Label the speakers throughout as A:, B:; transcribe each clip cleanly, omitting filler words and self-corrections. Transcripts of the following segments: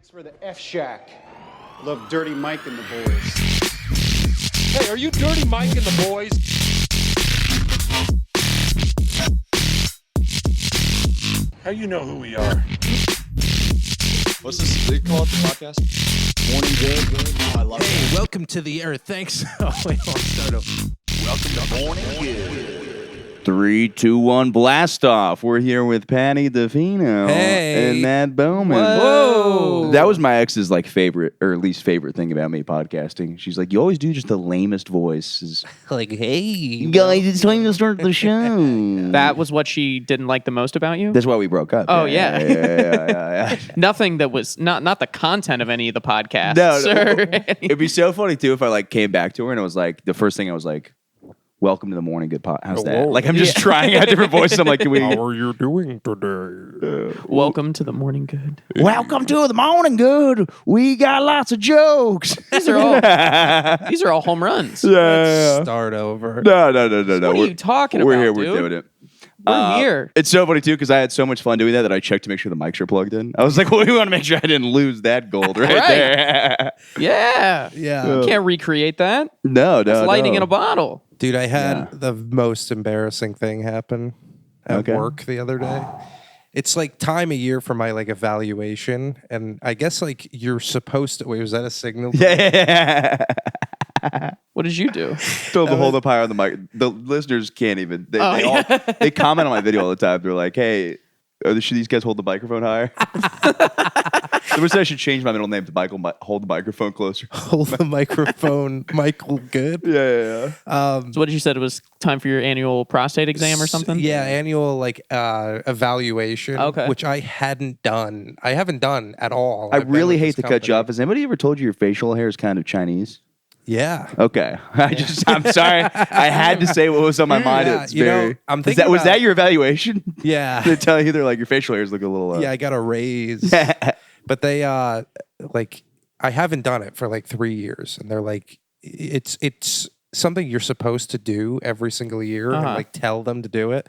A: Thanks for the F Shack. Love Dirty Mike and the boys.
B: Hey, are you Dirty Mike and the boys? How you know who we are?
C: What's this? They call it the podcast?
A: Morning Good. Oh, I love
D: Hey, welcome to the air. Thanks. Oh, wait, I'll start over.
C: Welcome to Morning Good.
E: 3, 2, 1, blast off. We're here with Paddy, Defino,
D: Hey.
E: and Matt Bowman.
D: Whoa.
E: That was my ex's favorite or least favorite thing about me podcasting. She's like, you always do just the lamest voices.
D: Like, hey.
E: Guys, it's time to start the show.
F: That was what she didn't like the most about you?
E: That's why we broke up.
F: Oh,
E: yeah.
F: Nothing that was not the content of any of the podcasts.
E: No.
F: Or
E: It'd be so funny too if I came back to her and it was like the first thing I was like, "Welcome to the Morning Good Pod." How's that?
B: Hello.
E: Like I'm just trying out different voices. I'm like, can we?
B: How are you doing today?
F: welcome to the Morning Good.
E: Welcome to the Morning Good. We got lots of jokes.
F: These are all home runs.
E: Yeah.
D: Start over.
E: No.
F: What are you talking
E: We're
F: about,
E: here.
F: dude?
E: We're doing it.
F: We're here.
E: It's so funny too because I had so much fun doing that I checked to make sure the mics are plugged in. I was like, well, we want to make sure I didn't lose that gold right there.
F: Yeah.
D: Yeah.
F: You can't recreate that.
E: No.
F: It's lightning in a bottle.
D: Dude, I had the most embarrassing thing happen at work the other day. It's like time of year for my evaluation, and I guess you're supposed to. Wait, was that a signal?
E: Yeah.
F: What did you do?
E: Still the hold up higher on the mic. The listeners can't even. They comment on my video all the time. They're like, "Hey, should these guys hold the microphone higher?" Someone said I should change my middle name to hold the microphone closer.
D: Hold the microphone, Michael Good.
E: Yeah.
F: So what did you said? It was time for your annual prostate exam or something?
D: Yeah, annual evaluation.
F: Okay.
D: Which I hadn't done. I haven't done at all.
E: I
D: I've been
E: really
D: with
E: hate
D: this
E: to cut you
D: company.
E: off. Has anybody ever told you your facial hair is kind of Chinese?
D: Yeah.
E: Okay. I'm sorry. I had to say what was on my mind.
D: Yeah,
E: It's
D: you know,
E: very.
D: I'm
E: Is
D: thinking
E: was
D: about-
E: that your evaluation?
D: Yeah.
E: They tell you they're like your facial hairs look a little.
D: Yeah, I got a raise. But they I haven't done it for 3 years, and they're like, it's something you're supposed to do every single year, and tell them to do it.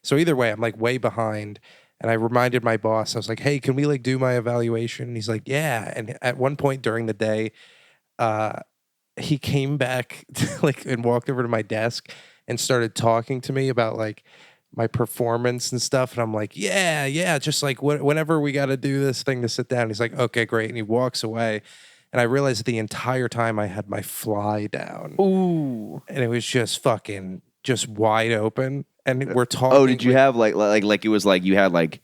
D: So either way, I'm way behind. And I reminded my boss, I was like, hey, can we do my evaluation? And he's like, yeah. And at one point during the day, he came back and walked over to my desk and started talking to me about my performance and stuff. And I'm like, yeah, just whenever we got to do this thing to sit down. He's like, okay, great. And he walks away. And I realized the entire time I had my fly down.
F: Ooh.
D: And it was just wide open. And we're talking.
E: Oh, did you have like it was you had the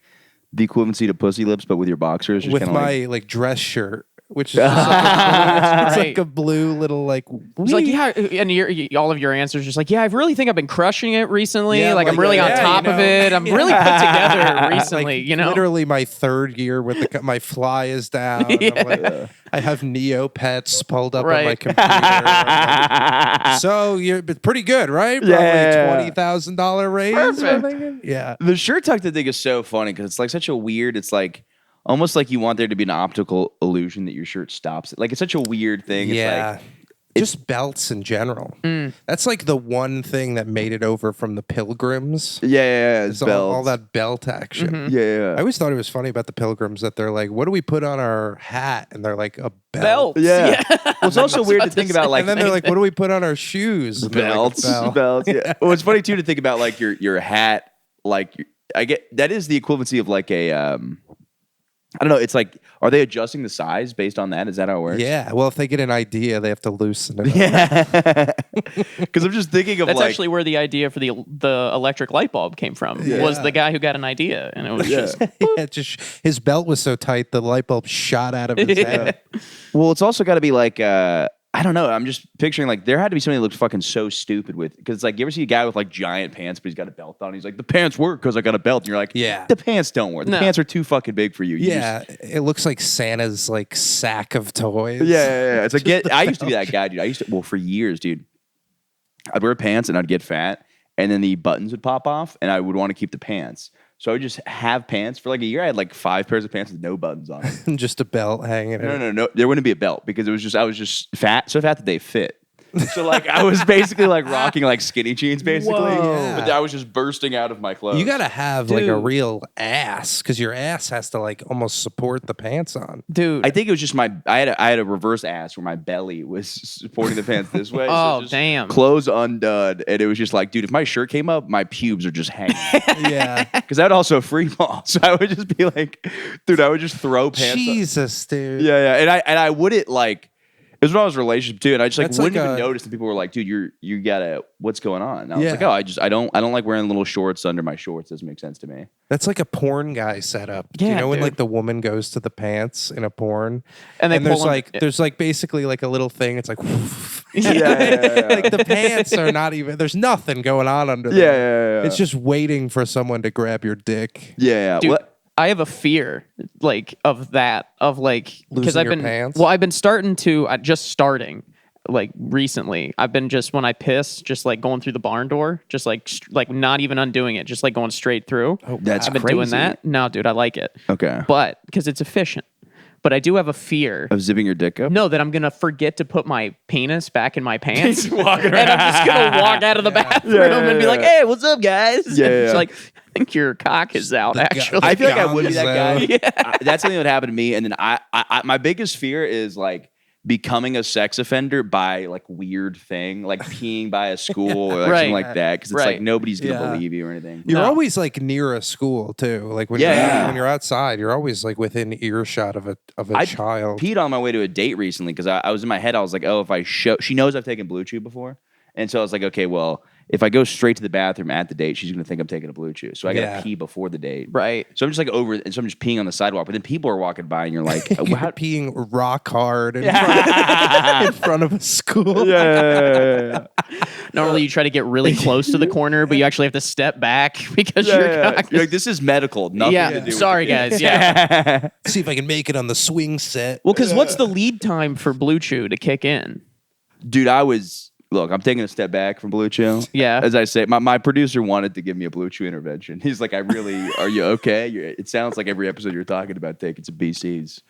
E: equivalency to pussy lips, but with your boxers? Just
D: with my dress shirt, which is just it's a blue little
F: It's like, yeah, and all of your answers just I really think I've been crushing it recently.
D: Yeah,
F: I'm really on top of it. I'm really put together recently,
D: literally my third year with my fly is down. I'm I have Neopets pulled up on my computer. So you're pretty good, right? Probably $20,000 raise.
F: Perfect.
D: Yeah.
E: The shirt tucked thing is so funny because it's such a weird. It's almost like you want there to be an optical illusion that your shirt stops it. It's such a weird thing.
D: Yeah. Just belts in general. That's the one thing that made it over from the Pilgrims.
E: Yeah.
D: It's
E: It's
D: all that belt action.
F: Mm-hmm.
E: Yeah.
D: I always thought it was funny about the Pilgrims that they're like, what do we put on our hat? And they're like, a belt.
F: Belts.
E: Yeah. Well, it's also weird to think about
D: And then they're like, what do we put on our shoes? And they're like,
E: belts.
D: a belt.
E: Belts. Yeah. Well, it's funny too to think about your hat. I get that is the equivalency of a. I don't know. It's are they adjusting the size based on that? Is that how it works?
D: Yeah. Well, if they get an idea, they have to loosen it up.
E: Yeah. Because I'm just thinking of
F: That's actually where the idea for the electric light bulb came from. Was the guy who got an idea, and it was just
D: His belt was so tight, the light bulb shot out of his head.
E: Well, it's also got to be I don't know. I'm just picturing there had to be somebody that looked fucking so stupid with because you ever see a guy with giant pants but he's got a belt on. He's like, the pants work because I got a belt. And you're like,
D: Yeah.
E: the pants don't work. The pants are too fucking big for you. You
D: Yeah. It looks like Santa's sack of toys.
E: Yeah. It's I used to be that guy, dude. For years, dude. I'd wear pants and I'd get fat, and then the buttons would pop off, and I would want to keep the pants. So I would just have pants for a year. I had 5 pairs of pants with no buttons on it.
D: Just a belt hanging out.
E: No. There wouldn't be a belt because I was just fat, so fat that they fit. So like I was basically like rocking like skinny jeans basically.
D: Whoa.
E: But I was just bursting out of my clothes.
D: You gotta have like a
F: Dude.
D: real ass because your ass has to like almost support the pants on.
F: Dude.
E: I think it was just I had a reverse ass where my belly was supporting the pants this way.
F: Oh,
E: just
F: damn.
E: Clothes undone, and it was just like, dude, if my shirt came up, my pubes are just hanging.
D: Yeah.
E: Because that would also free fall. So I would just be like, dude, I would just throw pants.
D: Jesus, dude.
E: Yeah, yeah, and I wouldn't like. It was when I was in a relationship too, and I just like
D: That's
E: wouldn't
D: like
E: even
D: a-
E: notice. And people were like, "Dude, you gotta, what's going on?" And I was
D: Yeah.
E: like, "Oh, I don't like wearing little shorts under my shorts. Doesn't make sense to me."
D: That's like a porn guy setup.
F: Yeah,
D: you know when
F: dude.
D: like the woman goes to the pants in a porn,
F: And they
D: there's
F: pull 'em-
D: like there's like basically like a little thing. It's like
E: Yeah.
D: like the pants are not even. There's nothing going on under
E: Yeah,
D: there.
E: yeah, yeah.
D: It's just waiting for someone to grab your dick.
E: Yeah,
F: Dude,
E: What?
F: I have a fear like of that of like because
D: Losing
F: I've
D: your
F: been
D: pants?
F: well I've been just starting like recently. I've been just when I piss just like going through the barn door just like not even undoing it, just like going straight through.
D: Oh,
E: That's
F: I've been
E: crazy.
F: doing that. No, dude, I like it.
E: Okay.
F: But because it's efficient. But I do have a fear.
E: Of zipping your dick up?
F: No, that I'm gonna forget to put my penis back in my pants,
E: He's walking
F: and I'm just gonna walk out of the bathroom and be like, "Hey, what's up, guys?"
E: Yeah,
F: It's
E: yeah.
F: like, I think your cock is out. Actually,
E: I feel like I would be
D: Guns
E: that guy.
D: out.
F: Yeah.
E: That's something that happened to me, and then I my biggest fear is like becoming a sex offender by like weird thing, like peeing by a school or like
F: Right.
E: something like that, because it's
F: Right.
E: like nobody's gonna
D: Yeah.
E: believe you or anything.
D: You're
F: No.
D: always like near a school too. Like when
E: Yeah.
D: when you're outside, you're always like within earshot of a
E: I
D: child.
E: peed on my way to a date recently because I was in my head. I was like, oh, if I show, she knows I've taken BlueChew before, and so I was like, okay, well, if I go straight to the bathroom at the date, she's gonna think I'm taking a BlueChew, so I gotta
D: Yeah.
E: pee before the date.
F: Right.
E: So I'm just like and so I'm just peeing on the sidewalk, but then people are walking by, and you're like,
D: You're
E: how?
D: peeing rock hard in front of a school.
E: Yeah.
F: Normally, you try to get really close to the corner, but you actually have to step back because your cock
E: You're
F: is.
E: like, this is medical. Nothing to do
F: Yeah.
E: with
F: Sorry,
E: the pee.
F: guys. Yeah.
D: See if I can make it on the swing set.
F: Well, because what's the lead time for BlueChew to kick in?
E: Dude, look, I'm taking a step back from BlueChew.
F: Yeah.
E: As I say, my producer wanted to give me a BlueChew intervention. He's like, are you okay? It sounds like every episode you're talking about taking some BCs.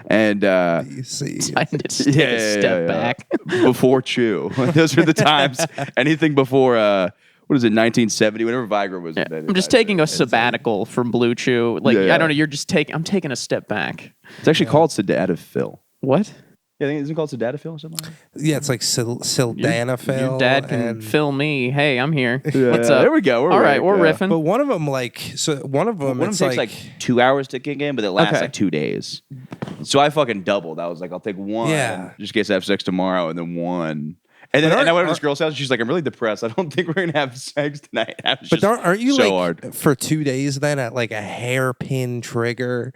E: And
D: You see,
F: I need to take a step back.
E: Before Chew. Those are the times. Anything before, what is it, 1970, whenever Viagra was invented.
F: I'm just taking a sabbatical from BlueChew. Like,
E: Yeah, yeah.
F: I don't know. I'm taking a step back.
E: It's actually called Sildenafil.
F: What?
E: Yeah, I think isn't it called Sildenafil or something like that?
D: yeah, it's like sildenafil.
F: Your dad can
D: and-
F: fill me. Hey, I'm here. What's
E: Yeah,
F: up?
E: there we go. We're
F: All right,
E: right,
F: we're
E: yeah.
F: riffing.
D: But one of them, one of them,
E: One of
D: it's
E: them takes like 2 hours to kick in, but it lasts
F: Okay.
E: like 2 days. So I fucking doubled. I was like, I'll take one,
D: Yeah.
E: just in case I have sex tomorrow, and then one. And then
D: But
E: and I went to
D: aren't-
E: this girl's house. She's like, I'm really depressed. I don't think we're gonna have sex tonight. I was
D: but
E: just
D: aren't you
E: so
D: like
E: hard,
D: for 2 days then at like a hairpin trigger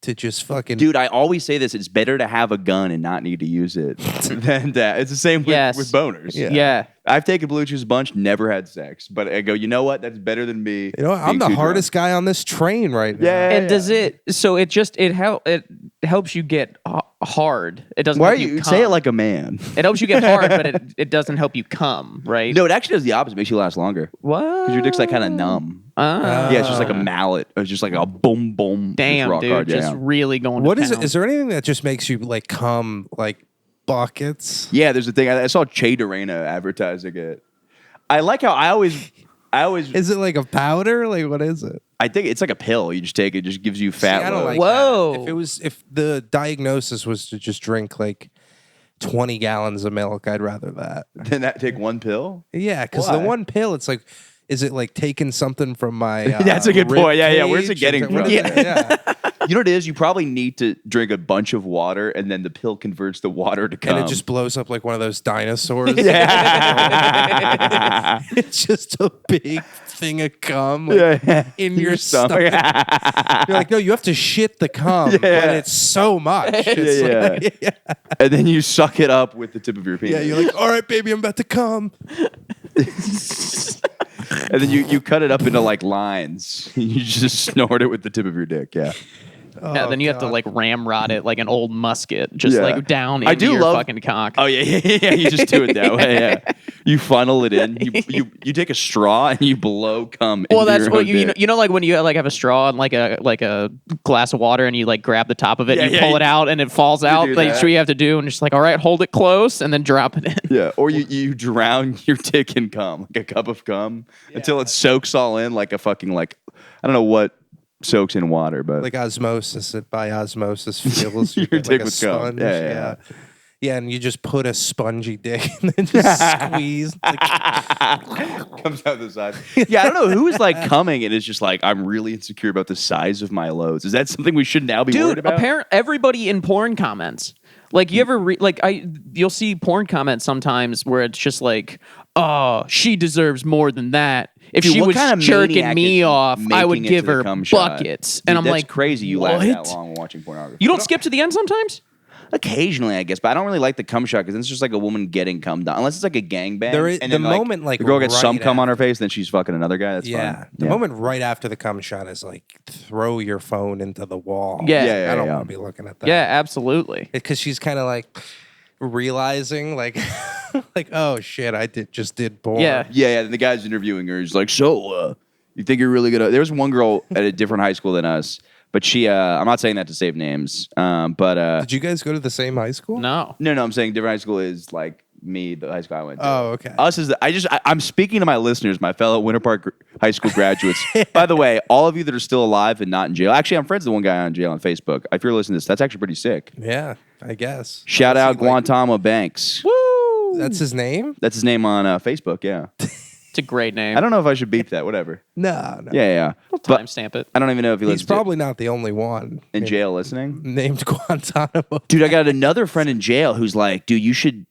D: to just fucking
E: dude? I always say this: it's better to have a gun and not need to use it than that. It's the same with,
F: Yes.
E: with boners.
D: Yeah.
F: Yeah.
E: I've taken BlueChew's a bunch, never had sex, but I go, you know what? That's better than me.
D: You know, I'm
E: being
D: the
E: too
D: hardest guy on this train right now.
E: Yeah.
F: And does it? So it helps you get hard. It doesn't.
E: Why are
F: help
E: you
F: come.
E: say it like a man?
F: It helps you get hard, but it doesn't help you come. Right?
E: No, it actually does the opposite. It makes you last longer
F: What?
E: because your dick's like kind of numb.
F: Ah.
E: Yeah, it's just like a mallet. It's just like a boom, boom. Just
F: Damn,
E: rock
F: dude.
E: hard,
F: Just
E: yeah.
F: really going.
D: What
F: to
D: is it?
F: town.
D: Is there anything that just makes you like come like buckets?
E: Yeah, there's a thing. I saw Che Dorena advertising it. I like how I always.
D: Is it like a powder? Like what is it?
E: I think it's like a pill. You just take it. Just gives you fat.
D: See, I don't
E: load.
D: like
F: Whoa.
D: that. If the diagnosis was to just drink like 20 gallons of milk, I'd rather that.
E: Then that take one pill.
D: Yeah, because the
E: Why?
D: one pill, it's like, is it like taking something from my?
E: That's a good
D: rib
E: point. Yeah, yeah. Where's it
D: cage?
E: getting
D: What
E: from?
D: is it? Yeah.
E: You know what it is? You probably need to drink a bunch of water, and then the pill converts the water to cum.
D: And it just blows up like one of those dinosaurs.
E: Yeah.
D: It's just a big thing of cum like,
E: Yeah.
D: in your stomach. You're like, no, you have to shit the cum, but it's so much. It's
E: Yeah,
D: like, yeah.
E: And then you suck it up with the tip of your penis.
D: Yeah, you're like, all right, baby, I'm about to come.
E: And then you cut it up into like lines. You just snort it with the tip of your dick. Yeah.
F: Yeah, then you have to like ramrod it like an old musket, just
E: Yeah.
F: like down
E: I
F: into
E: do
F: your
E: love-
F: fucking cock.
E: Oh yeah. You just do it that way. Yeah. You funnel it in. You take a straw and you blow cum.
F: Well,
E: into
F: that's
E: your
F: what
E: own
F: you know.
E: dick.
F: You know, like when you like have a straw and like a glass of water, and you like grab the top of it,
E: Yeah,
F: and you
E: yeah,
F: pull it out, and it falls out.
E: do
F: Like,
E: that.
F: that's what you have to do, and just like, all right, hold it close, and then drop it in.
E: Yeah, or you drown your dick in cum, like a cup of cum, until it soaks all in like a fucking like I don't know what soaks in water, but
D: Like osmosis, it by osmosis fills
E: Your
D: like
E: dick
D: a
E: with cum.
D: sponge.
E: Yeah.
D: Yeah, and you just put a spongy dick and then just squeeze. Like,
E: comes out the side. Yeah, I don't know who's like coming and is just like I'm really insecure about the size of my loads. Is that something we should now be worried
F: Dude,
E: about?
F: everybody in porn comments. Like you ever you'll see porn comments sometimes where it's just like, oh, she deserves more than that. If
E: Dude,
F: she
E: what
F: was
E: kind of
F: jerking
E: maniac
F: me
E: is
F: off, I would
E: making it
F: give
E: to the
F: her
E: cum shot?
F: buckets.
E: Dude,
F: And I'm
E: that's
F: like,
E: crazy. You
F: what?
E: last that long watching pornography.
F: You don't skip to the end sometimes?
E: Occasionally, I guess, but I don't really like the cum shot because it's just like a woman getting cum done. Unless it's like a gangbang.
D: There is-
E: and
D: the
E: then,
D: moment, like,
E: the girl gets
D: right
E: some cum on her
D: after.
E: face, then she's fucking another guy. That's
D: yeah,
E: fine.
D: the moment right after the cum shot is like throw your phone into the wall.
F: Yeah.
D: I don't want to be looking at that.
F: Yeah, absolutely.
D: Because she's kind of like realizing, like, like, oh shit, just did porn.
F: Yeah.
E: Yeah. And the guy's interviewing her. He's like, so, you think you're really gonna? There was one girl at a different high school than us, but she. I'm not saying that to save names. But
D: Did you guys go to the same high school?
F: No.
E: no, I'm saying different high school is like me, the high school I went to.
D: Oh, okay.
E: Us is I'm speaking to my listeners, my fellow Winter Park High School graduates. By the way, all of you that are still alive and not in jail. Actually, I'm friends with one guy on jail on Facebook. If you're listening to this, that's actually pretty sick.
D: Yeah, I guess.
E: Shout out
D: Unless he, like-
E: Guantanamo Banks.
F: Woo!
D: That's his name?
E: That's his name on Facebook. Yeah.
F: It's a great name.
E: I don't know if I should beep that. Whatever.
D: No.
E: Yeah.
F: We'll
E: But
F: timestamp it.
E: I don't even know if he
D: He's
E: listens to
D: probably not the only one
E: it. In jail listening.
D: named Guantanamo.
E: Dude, I got another friend in jail who's like, dude, you should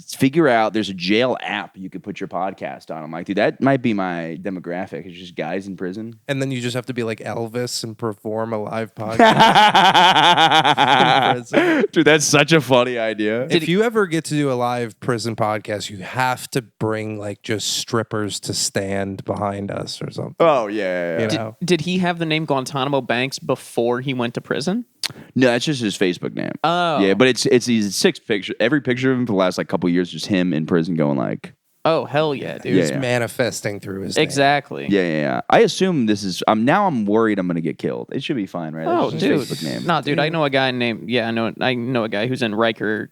E: figure out there's a jail app you could put your podcast on. I'm like, dude, that might be my demographic. It's just guys in prison.
D: And then you just have to be like Elvis and perform a live podcast. prison.
E: Dude, that's such a funny idea.
D: If you ever get to do a live prison podcast, you have to bring like just strippers to stand behind us or something.
E: Oh, yeah.
D: You know?
F: Did he have the name Guantanamo Banks before he went to prison?
E: No, that's just his Facebook name.
F: Oh.
E: Yeah, but it's these 6 pictures. Every picture of him for the last like couple years, just him in prison going like,
F: Oh, hell yeah, dude.
D: He's
E: yeah.
D: manifesting through his name.
F: Exactly.
E: yeah. I assume this is. I'm worried I'm gonna get killed. It should be fine, right?
F: Oh,
E: That's
F: dude.
E: just his Facebook name.
F: No, dude, I know a guy named I know a guy who's in Riker.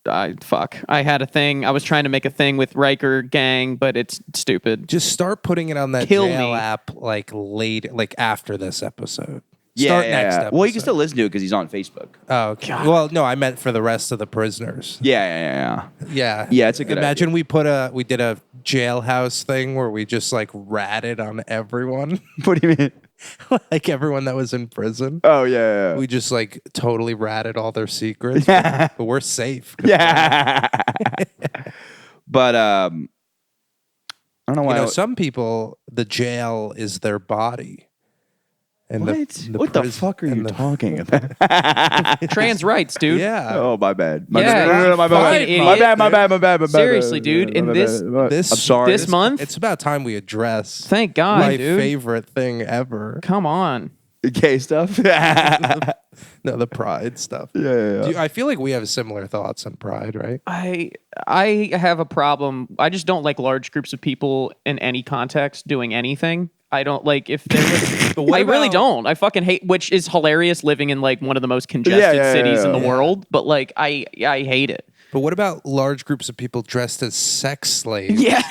F: I had a thing. I was trying to make a thing with Riker gang, but it's stupid.
D: Just start putting it on that
F: Kill
D: jail
F: me.
D: app like late, like after this episode.
E: Yeah,
D: Start
E: yeah,
D: next
E: yeah.
D: episode.
E: Well, you can still listen to it because he's on Facebook.
D: Oh, okay. Well, no, I meant for the rest of the prisoners.
E: Yeah.
D: Yeah.
E: Yeah, it's a good
D: Imagine we did a jailhouse thing where we just like ratted on everyone.
E: What do you mean?
D: Like everyone that was in prison.
E: Oh yeah.
D: We just like totally ratted all their secrets. but we're safe.
E: Yeah. But I don't know
D: You
E: why.
D: know, some people, the jail is their body. And
E: What the fuck are you talking about?
F: Trans rights, dude.
D: Yeah.
E: Oh, my bad.
F: Yeah,
E: My
F: fine, idiot.
E: bad.
F: Seriously, dude, in this-
D: This,
E: I'm sorry.
F: this month?
D: It's about time we address
F: Thank God,
D: my
F: dude.
D: favorite thing ever.
F: Come on.
E: Gay stuff.
D: No, the pride stuff.
E: Yeah.
D: I feel like we have similar thoughts on pride, right?
F: I have a problem. I just don't like large groups of people in any context doing anything. I don't like if there was. I really don't. I fucking hate, which is hilarious living in like one of the most congested cities in the world. But like, I hate it.
D: But what about large groups of people dressed as sex slaves?
F: Yeah.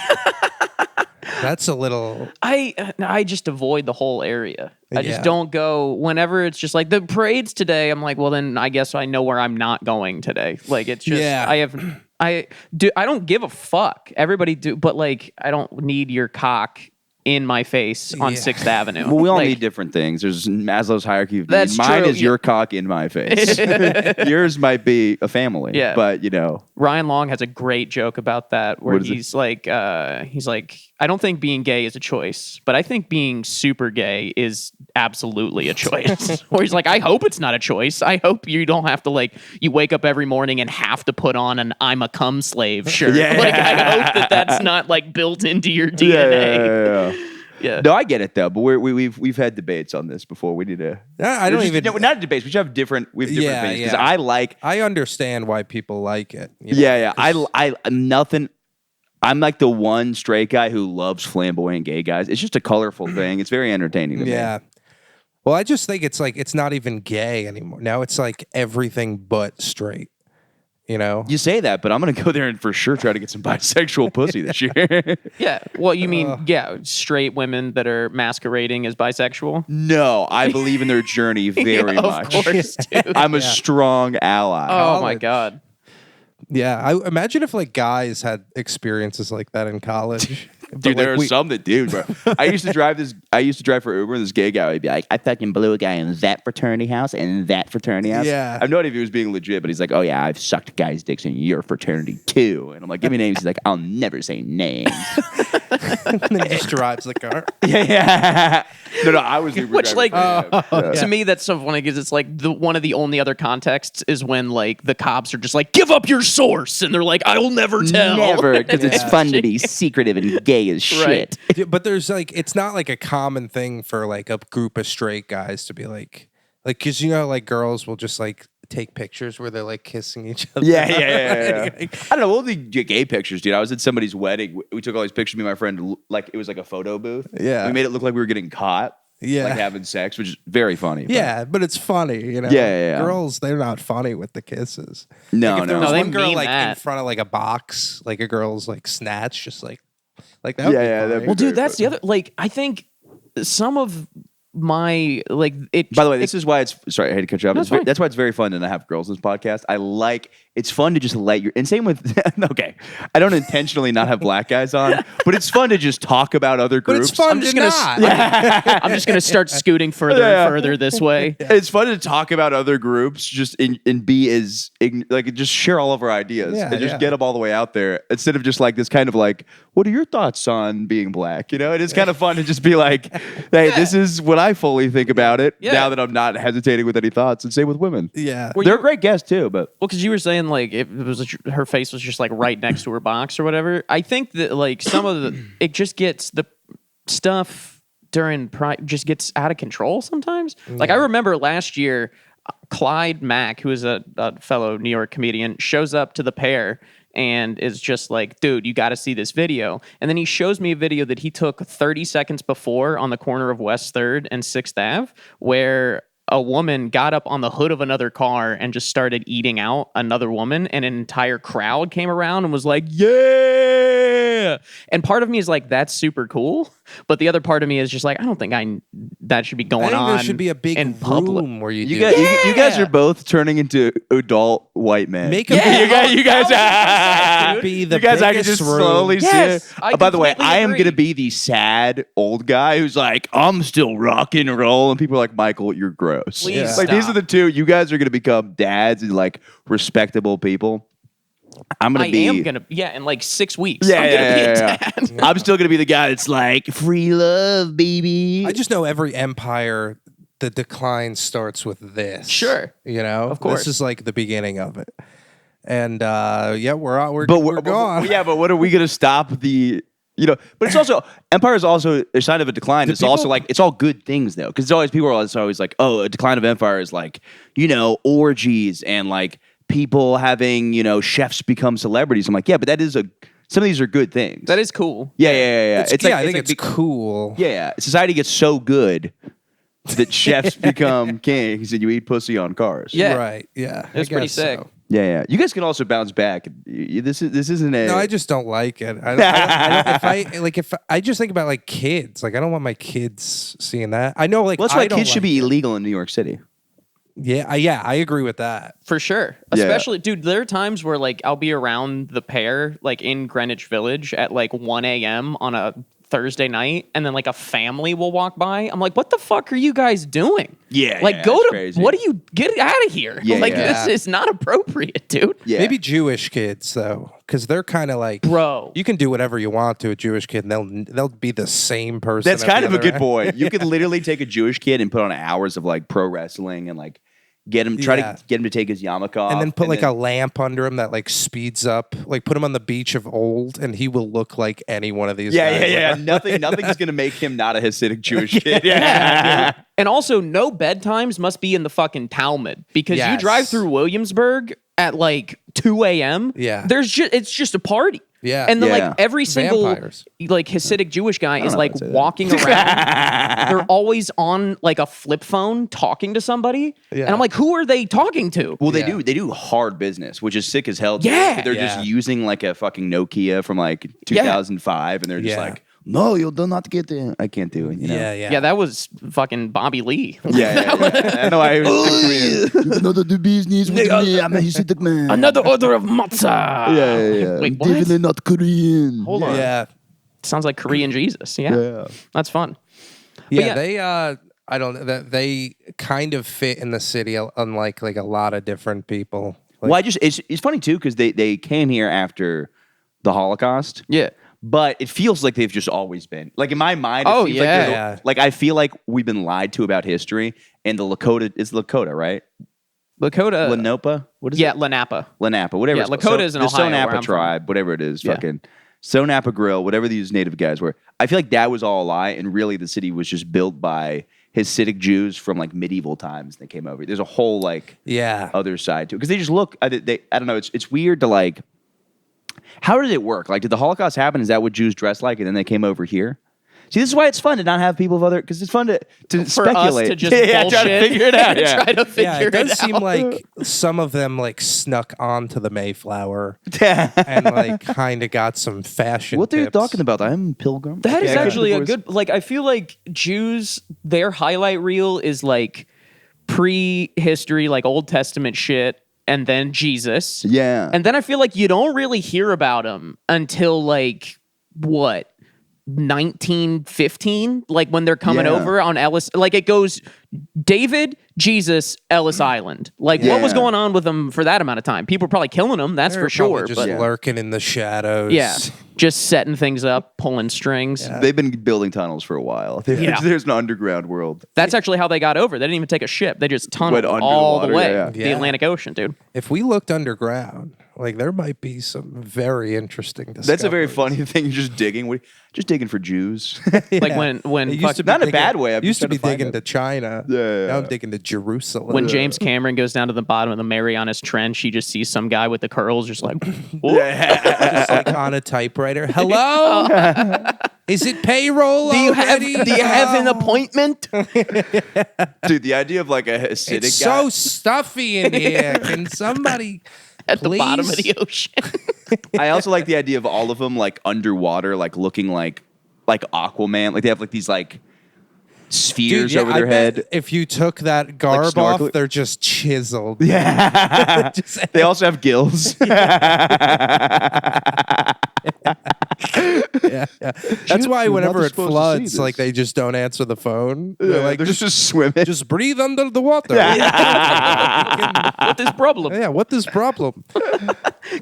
D: That's a little.
F: I just avoid the whole area. I just
D: Yeah.
F: don't go whenever it's just like the parade's today. I'm like, well, then I guess I know where I'm not going today. Like it's just
D: Yeah.
F: I don't give a fuck. Everybody do, but like I don't need your cock in my face on
D: Yeah.
F: 6th Avenue.
E: Well, we all
F: Like,
E: need different things. There's Maslow's hierarchy of needs.
F: That's
E: Mine
F: true,
E: is your cock in my face. Yours might be a family.
F: Yeah.
E: But, you know.
F: Ryan Long has a great joke about that where
E: What is it?
F: he's like, I don't think being gay is a choice, but I think being super gay is absolutely a choice. Or he's like, I hope it's not a choice. I hope you don't have to like, you wake up every morning and have to put on an I'm a cum slave shirt.
E: Yeah.
F: Like, I hope that's not like built into your DNA. Yeah.
E: No, I get it though, but we've had debates on this before. We need to.
D: I don't even.
E: No, not debates. We should have different. We have different
D: Yeah,
E: things because
D: yeah.
E: I like.
D: I understand why people like it. you know?
E: Yeah. I nothing. I'm like the one straight guy who loves flamboyant gay guys. It's just a colorful thing. It's very entertaining to me.
D: Yeah. Well, I just think it's like it's not even gay anymore. Now it's like everything but straight. You know?
E: You say that, but I'm gonna go there and for sure try to get some bisexual pussy this year.
F: Yeah. Well, you mean straight women that are masquerading as bisexual?
E: No, I believe in their journey very much.
F: Of course, dude.
E: I'm a strong ally.
F: Oh my god.
D: Yeah, I imagine if like guys had experiences like that in college. But,
E: Dude, there
D: like,
E: are some that do, bro. I used to drive for Uber, and this gay guy would be like, I fucking blew a guy in that fraternity house and that fraternity house.
D: Yeah.
E: I have no idea if he was being legit, but he's like, oh yeah, I've sucked guys' dicks in your fraternity too. And I'm like, give me names. He's like, I'll never say names.
D: and then he just drives the car.
E: Yeah. No, I was the Uber
F: Which,
E: driver
F: like,
E: for him.
F: to me, that's so funny because it's like one of the only other contexts is when like the cops are just like, give up your source, and they're like, I will never tell.
E: Never, because it's fun to be secretive and gay as shit.
F: Right.
D: But there's like, it's not like a common thing for like a group of straight guys to be like, because you know, like girls will just like take pictures where they're like kissing each other.
E: Yeah. I don't know. We'll do gay pictures, dude. I was at somebody's wedding. We took all these pictures. Me and my friend, like it was like a photo booth.
D: Yeah.
E: We made it look like we were getting caught.
D: Yeah.
E: Like having sex, which is very funny.
D: Yeah, but it's funny, you know.
E: Yeah.
D: Girls, they're not funny with the kisses.
E: No,
D: Like, if there
E: no.
D: was
F: No, they
D: one girl
F: mean
D: like in
F: that.
D: front of like a box, like a girl's like snatch, just like that. Would be
E: that'd
D: funny.
E: be
F: Well, dude,
E: very
F: that's the
E: funny.
F: other. Like, I think some of my like it.
E: By the way, this is why it's sorry, I had to cut you off.
F: No,
E: It's
F: it's fine.
E: that's why it's very fun to not have girls in this podcast. It's fun to just let your and same with okay. I don't intentionally not have black guys on, but it's fun to just talk about other
D: But
E: groups.
D: it's fun
F: I'm just
D: to
F: gonna
D: not.
F: I'm just gonna start scooting further and further this way.
E: It's fun to talk about other groups, just and be as like just share all of our ideas
D: Yeah,
E: and just
D: yeah.
E: get them all the way out there instead of just like this kind of like, what are your thoughts on being black? You know, it is kind of fun to just be like, hey, this is what I fully think about it.
F: Yeah.
E: Now that I'm not hesitating with any thoughts, and same with women.
D: Yeah.
F: Well,
E: They're
F: you-
E: a great guest too, but
F: Well, because you were saying like it was her face was just like right next to her box or whatever. I think that like some of the it just gets the stuff during just gets out of control sometimes. Like I remember last year, Clyde Mack, who is a fellow New York comedian, shows up to the pair and is just like, dude, you got to see this video. And then he shows me a video that he took 30 seconds before on the corner of West 3rd and 6th Ave, where a woman got up on the hood of another car and just started eating out another woman, and an entire crowd came around and was like, yeah. And part of me is like, that's super cool. But the other part of me is just like, I don't think that should be
D: I
F: going
D: think
F: on.
D: there should be a big
F: in public.
D: room where you
E: you
D: do
E: guys,
D: that.
E: you guys are both turning into adult white men.
D: Make a
E: you guys,
F: dude.
D: be the
E: you guys, I can
D: biggest
E: just
D: room.
E: slowly
F: Yes,
E: see it.
F: I
E: By the way,
F: completely
E: I am
F: agree.
E: going to be the sad old guy who's like, I'm still rock and roll. And people are like, Michael, you're gross.
F: Please
E: Like, these
F: stop.
E: are the two. You guys are going to become dads and like respectable people. I'm going
F: I
E: to be.
F: am gonna, in like 6 weeks.
E: Yeah,
F: I'm gonna be a
E: yeah.
F: dad.
E: I'm still going to be the guy that's like, free love, baby.
D: I just know every empire, the decline starts with this.
F: Sure.
D: You know?
F: Of course.
D: This is like the beginning of it. And we're out. We're gone.
E: Yeah, but what are we going to stop the? You know, but it's also empire is also a sign of a decline. It's also
D: people-
E: like it's all good things though, because it's always people are always like, oh, a decline of empire is like orgies and like people having chefs become celebrities. I'm like, yeah, but that is some of these are good things.
F: That is cool.
E: yeah.
D: I think it's cool.
E: Yeah. Society gets so good that chefs become kings and you eat pussy on cars.
F: Yeah.
D: Right. Yeah.
F: It's
D: I
F: pretty
D: guess
F: sick.
D: so.
E: Yeah. You guys can also bounce back. This isn't a.
D: No, I just don't like it. If I just think about like kids, like I don't want my kids seeing that. I know, like
E: Well, that's
D: I
E: why
D: don't
E: kids should
D: like
E: be
D: it.
E: illegal in New York City.
D: Yeah, I agree with that.
F: For sure.
E: Yeah.
F: Especially, dude, there are times where like I'll be around the pair like in Greenwich Village at like 1 a.m. on a Thursday night, and then like a family will walk by. I'm like, what the fuck are you guys doing?
E: Yeah,
F: Like,
E: yeah,
F: go
E: that's
F: to
E: crazy.
F: what do you get out of here?
E: Yeah,
F: like
E: yeah.
F: this is not appropriate, dude.
E: Yeah.
D: Maybe Jewish kids though, because they're kind of like,
F: Bro.
D: you can do whatever you want to a Jewish kid, and they'll be the same person.
E: That's
D: at the
E: kind of a
D: other
E: good
D: end.
E: point. You could literally take a Jewish kid and put on hours of like pro wrestling and like try
D: Yeah.
E: to get him to take his yarmulke off.
D: And then put like a lamp under him that like speeds up, like put him on the beach of old, and he will look like any one of these. guys.
E: Nothing's gonna make him not a Hasidic Jewish kid. Yeah.
F: And also, no bedtimes must be in the fucking Talmud, because you
D: Yes.
F: drive through Williamsburg at like 2 a.m.
D: Yeah.
F: it's just a party.
D: Yeah.
F: And then
E: Yeah.
F: like every single
D: Vampires.
F: like Hasidic Jewish guy is
E: know
F: like
E: if I'd say that.
F: walking around. They're always on like a flip phone talking to somebody.
D: Yeah.
F: And I'm like, who are they talking to?
E: Well, they
D: Yeah.
E: do hard business, which is sick as hell. too.
F: Yeah.
E: They're
D: Yeah.
E: just using like a fucking Nokia from like 2005, and they're just
D: Yeah.
E: like, no, you do not get it. I can't do it. You know?
D: Yeah, yeah.
F: Yeah, that was fucking Bobby Lee.
E: Yeah. I know. I was you cannot do business with me. I'm a Hasidic man.
F: Another order of matzah.
E: Yeah.
F: Wait, what?
E: not Korean.
F: Hold on.
D: Yeah.
F: Sounds like Korean Jesus. Yeah. That's fun.
D: Yeah,
F: yeah.
D: they I don't know that they kind of fit in the city unlike like a lot of different people. Like,
E: Well, it's funny too because they came here after the Holocaust.
F: Yeah.
E: But it feels like they've just always been. Like in my mind, it
F: Oh,
E: feels
F: yeah.
E: like,
D: Yeah.
E: like I feel like we've been lied to about history, and the Lakota is Lakota, right?
F: Lakota.
E: Lenape? What is
F: Yeah,
E: it?
F: Lenape.
E: Lenape, whatever.
F: Yeah,
E: it's called.
F: Lakota is in
E: the
F: Ohio, where
E: Sonapa
F: I'm from.
E: tribe, whatever it is,
F: Yeah.
E: fucking Sonapa Grill, whatever these native guys were. I feel like that was all a lie, and really the city was just built by Hasidic Jews from like medieval times. They came over. There's a whole like
D: yeah.
E: other side to it because they just look. I don't know. It's weird to like. How did it work? Like, did the Holocaust happen? Is that what Jews dressed like, and then they came over here? See, this is why it's fun to not have people of other, because it's fun to
F: For
E: speculate.
F: us to just
E: try
F: bullshit.
E: to figure it out. Yeah.
F: Try to figure
D: Yeah, it does
F: it
D: seem
F: out.
D: like some of them like snuck onto the Mayflower and like kind of got some fashion.
E: What are you
D: tips.
E: talking about? I'm Pilgrim.
F: That is
E: Yeah,
F: actually a
E: voice.
F: good. Like, I feel like Jews, their highlight reel is like pre-history, like Old Testament shit, and then Jesus.
E: Yeah.
F: And then I feel like you don't really hear about him until like what 1915, like when they're coming
E: Yeah.
F: over on Ellis. Like it goes David, Jesus, Ellis Island. Like what was
E: Yeah.
F: going on with them for that amount of time? People were probably killing them, that's
D: They're
F: for sure.
D: probably just
F: But
D: lurking in the shadows.
F: yeah, just setting things up, pulling strings.
E: They've been building tunnels for a while.
F: Yeah.
E: There's an underground world.
F: That's actually how they got over. They didn't even take a ship. They just tunneled
E: Went under
F: all
E: the
F: the
E: water,
F: way.
E: yeah.
F: The
D: Yeah.
F: Atlantic Ocean, dude.
D: If we looked underground, like there might be some very interesting discoveries.
E: That's a very funny thing. You're just digging. Just digging for Jews.
F: Like when
D: It used to be
E: Not in a
D: digging-
E: bad way, I'm
D: used
E: just
D: to be
E: trying to find
D: digging
E: it.
D: to China.
E: Yeah.
D: Now I'm digging to Jerusalem.
F: when James Cameron goes down to the bottom of the Marianas Trench, he just sees some guy with the curls, just like,
D: just like on a typewriter. Hello, is it payroll?
F: do you
D: already?
F: have an appointment?
E: Dude, the idea of like a Hasidic
D: It's
E: guy.
D: so stuffy in here. Can somebody
F: At the bottom of
D: please?
F: the ocean.
E: I also like the idea of all of them like underwater, like looking like Aquaman. Like they have like these like spheres
D: Dude, yeah,
E: over
D: I
E: their
D: bet
E: head.
D: if you took that garb off,
E: snorkeling.
D: they're just chiseled.
E: Yeah. They also have gills.
D: Yeah. That's why
E: you're
D: whenever
E: not
D: it
E: supposed to see
D: floods,
E: this.
D: like they just don't answer the phone. They're like,
E: they're just swimming.
D: just breathe under the water.
F: What is problem?
D: Yeah, what is problem?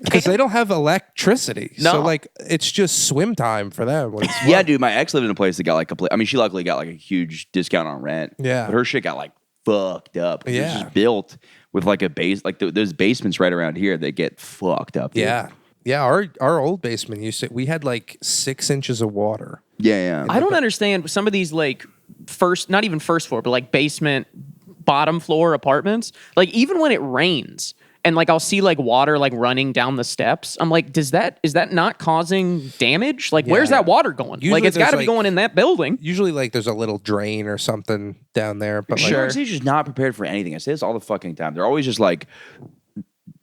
D: Because they don't have electricity. So
F: No.
D: like it's just swim time for them. When it's
E: Yeah,
D: flooding.
E: dude, my ex lived in a place that got like complete. I mean, she luckily got like a huge discount on rent.
D: Yeah.
E: But her shit got like fucked up. 'Cause It was
D: Yeah.
E: just built with like a base, like those basements right around here that get fucked up. Dude.
D: Yeah. Yeah, our old basement used to we had like 6 inches of water.
E: Yeah.
F: I don't understand some of these like not even first floor, but like basement, bottom floor apartments. Like even when it rains and like I'll see like water like running down the steps, I'm like, is that not causing damage? Like where's
D: Yeah.
F: that water going?
D: Usually
F: like it's got to be
D: there's, like-
F: going in that building.
D: Usually like there's a little drain or something down there. But like
E: New York City's just not prepared for anything. I say this all the fucking time. They're always just like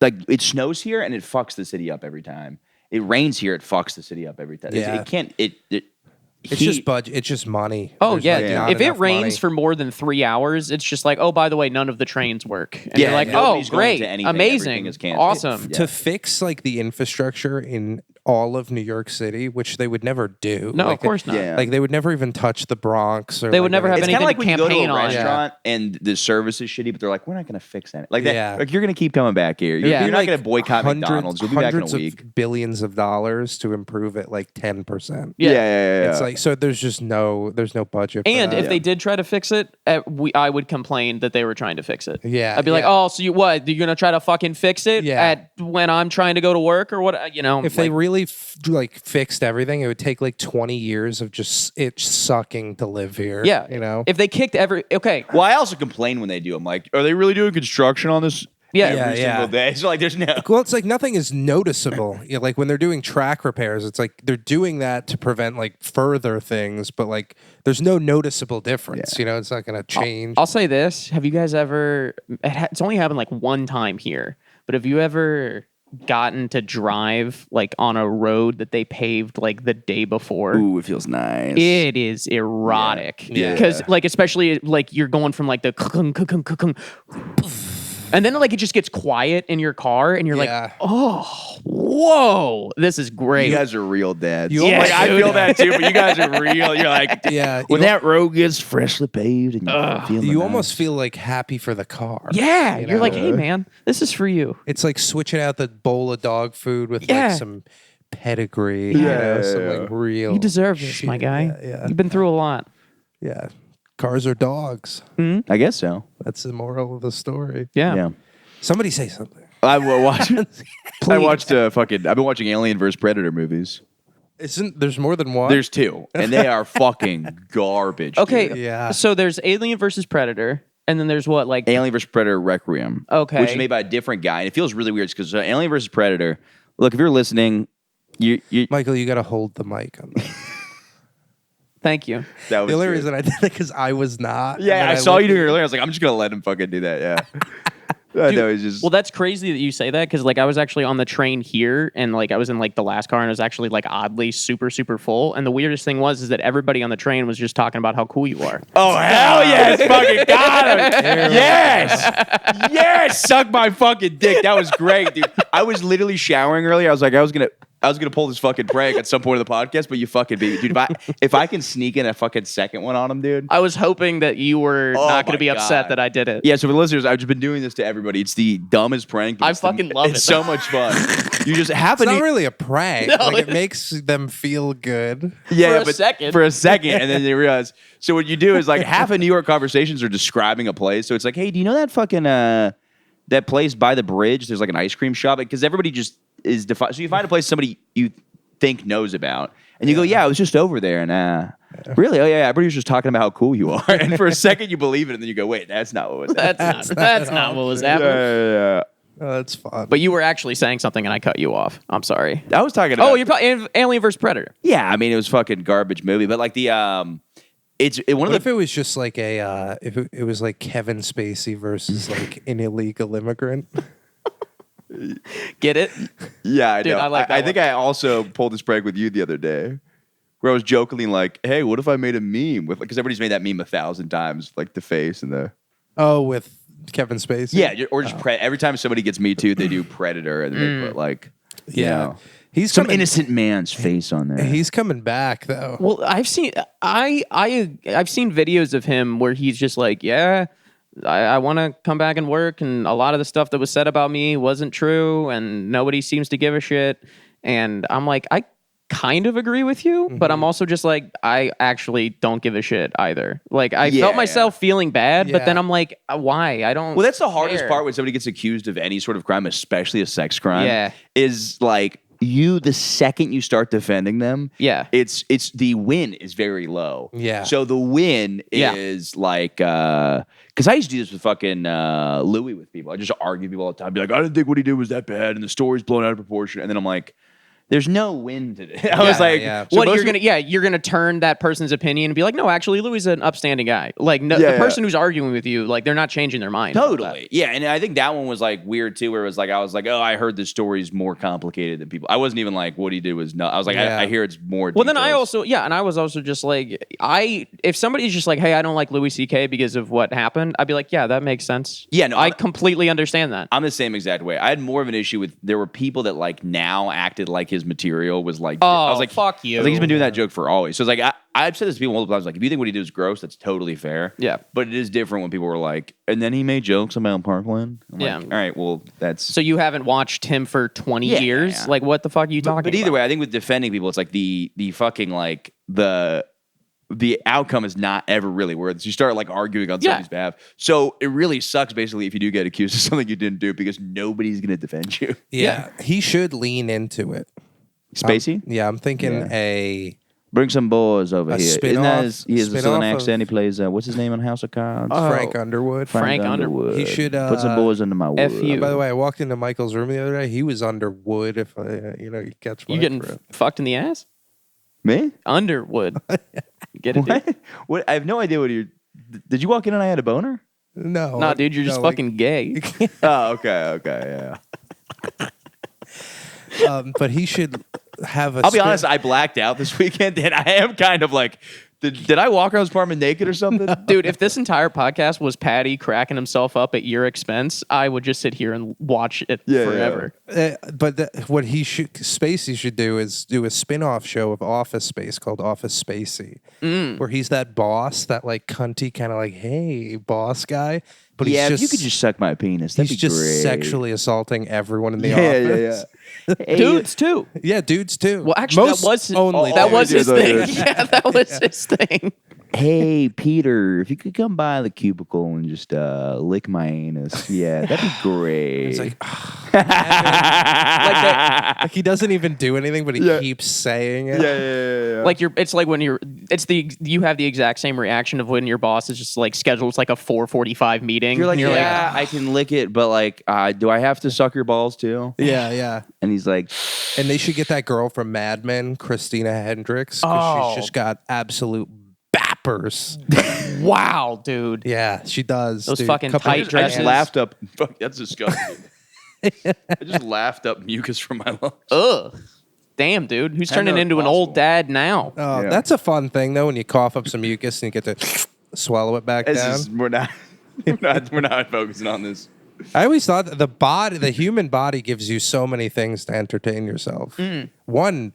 E: it snows here and it fucks the city up every time. It rains here, it fucks the city up every time.
D: Yeah.
E: It can't.
D: it's just budget, it's just money.
F: Oh
D: There's,
F: yeah,
D: like, not
F: if it
D: enough
F: rains
D: money.
F: for more than 3 hours, it's just like, oh, by the way, none of the trains work. And
E: Yeah,
F: you're like, oh,
E: nobody's going
F: great,
E: to anything. Everything
F: amazing,
E: is canceled.
F: awesome.
E: Yeah.
D: to fix like the infrastructure in all of New York City, which they would never do.
F: No,
D: Like,
F: of course not.
E: Yeah.
D: Like they would never even touch the Bronx. Or
F: They would
D: like,
F: never have
E: It's kind
F: anything
E: of like
F: to
E: when you go to
F: campaign
E: a
F: on.
E: restaurant and the service is shitty, but they're like, we're not going to fix that. Like that.
D: Yeah.
E: Like you're going to keep coming back here. You're,
F: Yeah.
E: you're not
D: Like
E: going to boycott McDonald's. You'll be back in a
D: hundreds
E: week.
D: of billions of dollars to improve it like 10%.
F: Yeah.
D: It's like so. There's no budget. For
F: And
D: that.
F: if they did try to fix it, I would complain that they were trying to fix it.
D: Yeah,
F: I'd be like,
D: yeah.
F: oh, so you what? You're gonna try to fucking fix it
D: Yeah.
F: at when I'm trying to go to work or what? You know,
D: if they
F: like,
D: really fixed everything, it would take like 20 years of just it sucking to live here.
F: yeah,
D: you know.
F: if they kicked okay,
E: Well, I also complain when they do. I'm like, are they really doing construction on this?
F: Yeah.
E: every single day. So like, there's no.
D: Well, it's like nothing is noticeable. Like when they're doing track repairs, it's like they're doing that to prevent like further things, but like there's no noticeable difference. You know, it's not going to change.
F: I'll say this: have you guys ever? It's only happened like one time here, but have you ever gotten to drive like on a road that they paved like the day before?
E: Ooh, it feels nice.
F: It is erotic.
D: Yeah.
F: Because like especially like you're going from like the and then like it just gets quiet in your car and you're
D: Yeah.
F: like, oh, whoa, this is great.
E: You guys are real dads.
D: You almost-
E: I feel that too, but you guys are real. You're like,
D: Yeah,
E: when
D: you-
E: that road gets freshly paved, and you're feeling
D: You
E: nice.
D: almost feel like happy for the car.
F: yeah,
D: you
F: you're
D: know?
F: like, hey man, this is for you.
D: It's like switching out the bowl of dog food with
F: Yeah.
D: like some pedigree, you know, some like real.
F: You deserve this, my
D: shit.
F: guy.
D: Yeah.
F: You've been through a lot.
D: Yeah. Cars are dogs.
E: I guess so.
D: That's the moral of the story.
F: Yeah.
D: Somebody say something.
E: I watched. I watched fucking. I've been watching Alien vs Predator movies.
D: Isn't there's more than one?
E: There's two, and they are fucking garbage.
F: Okay.
E: dude.
D: Yeah.
F: So there's Alien versus Predator, and then there's what like
E: Alien vs Predator Requiem.
F: Okay.
E: Which is made by a different guy, and it feels really weird because Alien vs Predator. Look, if you're listening, you
D: Michael, you got to hold the mic on that.
F: Thank you.
E: that was
D: The only
E: good.
D: reason I did it because I was not.
E: Yeah,
D: and
E: I
D: then
E: saw you
D: looked
E: doing
D: at-
E: it earlier. I was like, I'm just gonna let him fucking do that. Yeah. I know he's just.
F: Well, that's crazy that you say that because like I was actually on the train here and like I was in like the last car and it was actually like oddly super full. And the weirdest thing is that everybody on the train was just talking about how cool you are.
E: Oh hell yes, fucking got him! Yes, yes, suck my fucking dick. That was great, dude. I was literally showering earlier. I was like, I was gonna pull this fucking prank at some point of the podcast, but you fucking beat me, dude. If I can sneak in a fucking second one on him, dude.
F: I was hoping that you were
E: Oh
F: not going to
E: my
F: be upset
E: God.
F: that I did it.
E: Yeah, so for the listeners, I've just been doing this to everybody. It's the dumbest prank. but
F: I
E: it's the-
F: fucking love
E: It's
F: it.
E: so much fun. You just happen
D: It's not
E: to.
D: really a prank.
F: No,
D: like it
F: it-
D: makes them feel good.
E: Yeah,
F: For a
E: but
F: second.
E: for a second, and then they realize. So what you do is like half of New York conversations are describing a place. So it's like, hey, do you know that fucking that place by the bridge? There's like an ice cream shop because everybody just is defined. So you find a place somebody you think knows about, and you go, yeah, I was just over there, and really, oh yeah, everybody was just talking about how cool you are. And for a second, you believe it, and then you go, wait, that's not what was happening.
F: That's not what was happening.
E: Yeah.
D: Oh, that's fun.
F: But you were actually saying something and I cut you off. I'm sorry.
E: I was talking about.
F: Oh, you're probably Alien vs Predator.
E: Yeah, I mean, it was fucking garbage movie, but like the one
D: What
E: of
D: if
E: the
D: it was just like a if it was like Kevin Spacey versus like an illegal immigrant?
F: Get it?
E: yeah, I
F: Dude,
E: know.
F: I like that
E: I think
F: one.
E: I also pulled this prank with you the other day, where I was jokingly like, "Hey, what if I made a meme with?" Because everybody's made that meme 1,000 times, like the face and the
D: Oh, with Kevin Spacey.
E: yeah, or just every time somebody gets Me Too, they do Predator and then they put like you know,
D: He's
E: some
D: coming,
E: innocent man's face on there.
D: He's coming back though.
F: Well, I've seen videos of him where he's just like, yeah, I want to come back and work, and a lot of the stuff that was said about me wasn't true, and nobody seems to give a shit. And I'm like, I kind of agree with you, but I'm also just like, I actually don't give a shit either. Like, I
E: Yeah,
F: felt myself feeling bad, but then
D: Yeah.
F: I'm like, why? I don't.
E: Well, that's the hardest
F: care.
E: part when somebody gets accused of any sort of crime, especially a sex crime.
F: Yeah.
E: Is like the second you start defending them,
F: Yeah.
E: it's the win is very low.
D: Yeah.
E: So the win
F: Yeah.
E: is like because I used to do this with fucking Louis with people. I just argue with people all the time. Be like, I didn't think what he did was that bad, and the story's blown out of proportion. And then I'm like, there's no win to it. I was like,
D: yeah.
E: so
F: What
E: most
F: you're
E: people-
F: gonna you're gonna turn that person's opinion and be like, no, actually Louis is an upstanding guy. Like no,
E: Yeah,
F: the
E: yeah.
F: person who's arguing with you, like they're not changing their mind. about
E: Totally. Yeah. And I think that one was like weird too, where it was like, I was like, oh, I heard this story's more complicated than people. I wasn't even like, what he did was not. I was like,
D: Yeah.
E: I hear it's more.
F: Well, then I
E: details.
F: also and I was also just like if somebody's just like, hey, I don't like Louis C.K. because of what happened, I'd be like, yeah, that makes sense.
E: Yeah, no,
F: I completely understand that.
E: I'm the same exact way. I had more of an issue with there were people that like now acted like his material was like.
F: Oh,
E: I was like,
F: fuck you.
E: I was like, he's been doing that joke for always. So it's like I've said this to people multiple times. Like, if you think what he did is gross, that's totally fair.
F: Yeah.
E: But it is different when people were like, and then he made jokes about Parkland. I'm
F: Yeah.
E: like, all right, well, that's.
F: So you haven't watched him for 20
E: Yeah.
F: years? Like, what the fuck are you talking
E: But either
F: about?
E: way, I think with defending people, it's like the fucking like the outcome is not ever really worth it. So you start like arguing on somebody's behalf. So it really sucks basically if you do get accused of something you didn't do because nobody's gonna defend you.
D: Yeah. He should lean into it.
E: Spacey?
D: Yeah, I'm thinking
E: Yeah. Bring some boys over
D: A
E: here.
D: spin-off-
E: Isn't that he has a
D: spin-off
E: southern
D: of-
E: accent? He plays, what's his name on House of Cards?
D: Frank Underwood.
F: Frank Underwood.
D: He should,
E: Put some boys under my wood.
F: F you.
D: By the way, I walked into Michael's room the other day. He was Underwood. If I, you catch my
F: You getting
D: drift.
F: fucked in the ass?
E: Me?
F: Underwood. Get it, dude?
E: What? What? I have no idea what you're... Did you walk in and I had a boner?
D: No,
F: Nah, dude, you're just
D: no,
F: fucking gay.
E: Oh, okay, yeah.
D: But he should have a.
E: I'll be
D: spin-
E: honest, I blacked out this weekend, and I am kind of like, did I walk around this apartment naked or something?
F: Dude, if this entire podcast was Paddy cracking himself up at your expense, I would just sit here and watch it forever.
D: What Spacey should do is do a spin-off show of Office Space called Office Spacey, where he's that boss, that like cunty kind of like, hey, boss guy. But
E: Yeah,
D: he's
E: if you could just suck my penis, that'd
D: he's
E: be
D: just
E: great.
D: sexually assaulting everyone in the
E: Yeah,
D: office.
E: Hey,
F: Dudes too.
D: Yeah, dudes too.
F: Well, actually,
D: Most
F: that was his,
D: only.
F: that was
E: yeah,
F: his
E: yeah,
F: thing.
E: yeah.
F: Yeah, that was his thing.
E: Hey, Peter, if you could come by the cubicle and just lick my anus, yeah, that'd be great.
D: It's like,
F: Like
D: like he doesn't even do anything, but he keeps saying it.
E: yeah.
F: Like it's like when you have the exact same reaction of when your boss is just like schedules like a 4:45 meeting.
E: You're like,
F: and
E: yeah, I can lick it, but like, do I have to suck your balls too?
D: Yeah.
E: And he's like,
D: And they should get that girl from Mad Men, Christina Hendricks, because she's just got absolute bappers.
F: wow, dude.
D: Yeah, she does.
F: Those
D: dude.
F: fucking
D: Couple-
F: tight
E: I just
F: dresses.
E: laughed up. Fuck, that's disgusting. I just laughed up mucus from my lungs.
F: Ugh. Damn, dude. Who's turning
E: know,
F: into an
E: possible.
F: old dad now?
D: Oh,
E: Yeah.
D: that's a fun thing though when you cough up some mucus and you get to swallow it back down.
E: We're not focusing on this.
D: I always thought that the human body gives you so many things to entertain yourself. One,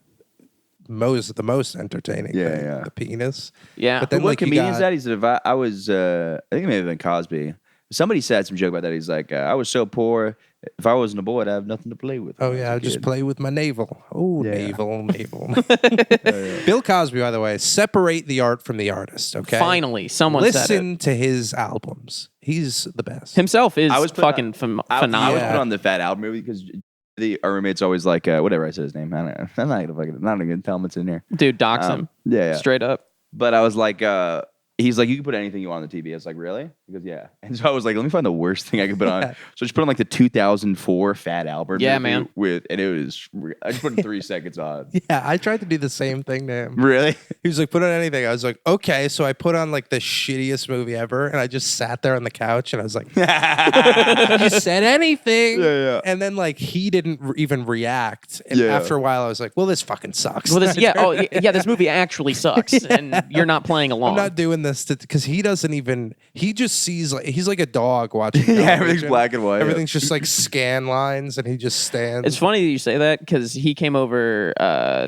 D: the most entertaining
E: Yeah,
D: thing,
E: yeah.
D: the penis.
F: Yeah.
D: But then
E: What
D: like you
E: comedian is
D: got,
E: that? He said, if I was, I think it may have been Cosby. Somebody said some joke about that. He's like, I was so poor. If I wasn't a boy, I'd have nothing to play with.
D: oh
E: when I
D: yeah,
E: was
D: I
E: a
D: just
E: kid.
D: play with my navel. Oh,
E: Yeah.
D: navel. Bill Cosby, by the way, separate the art from the artist. Okay,
F: Finally, someone said it.
D: listen to his albums. He's the best.
F: Himself is
E: I was put
F: fucking
E: I
F: phenomenal.
E: was put on the Fat Album movie because our roommate's always like, whatever I said his name. I don't know. I'm not gonna tell him it's in here.
F: Dude, dox him.
E: Yeah.
F: Straight up.
E: But I was like, he's like, you can put anything you want on the TV. I was like, really? He goes, yeah. And so I was like, let me find the worst thing I could put on. So I just put on like the 2004 Fat Albert.
F: Yeah,
E: movie
F: man.
E: and it was, I just put 3 seconds on.
D: Yeah, I tried to do the same thing to him.
E: Really?
D: He was like, put on anything. I was like, okay. So I put on like the shittiest movie ever, and I just sat there on the couch, and I was like, you said anything.
E: Yeah.
D: And then like he didn't even react. And
E: Yeah.
D: after a while, I was like, well, this fucking sucks.
F: Well, this movie actually sucks, and you're not playing along.
D: I'm not doing this because he doesn't even. He just sees like he's like a dog watching.
E: Yeah, everything's
D: television.
E: black and white.
D: Everything's just like scan lines, and he just stands.
F: It's funny that you say that because he came over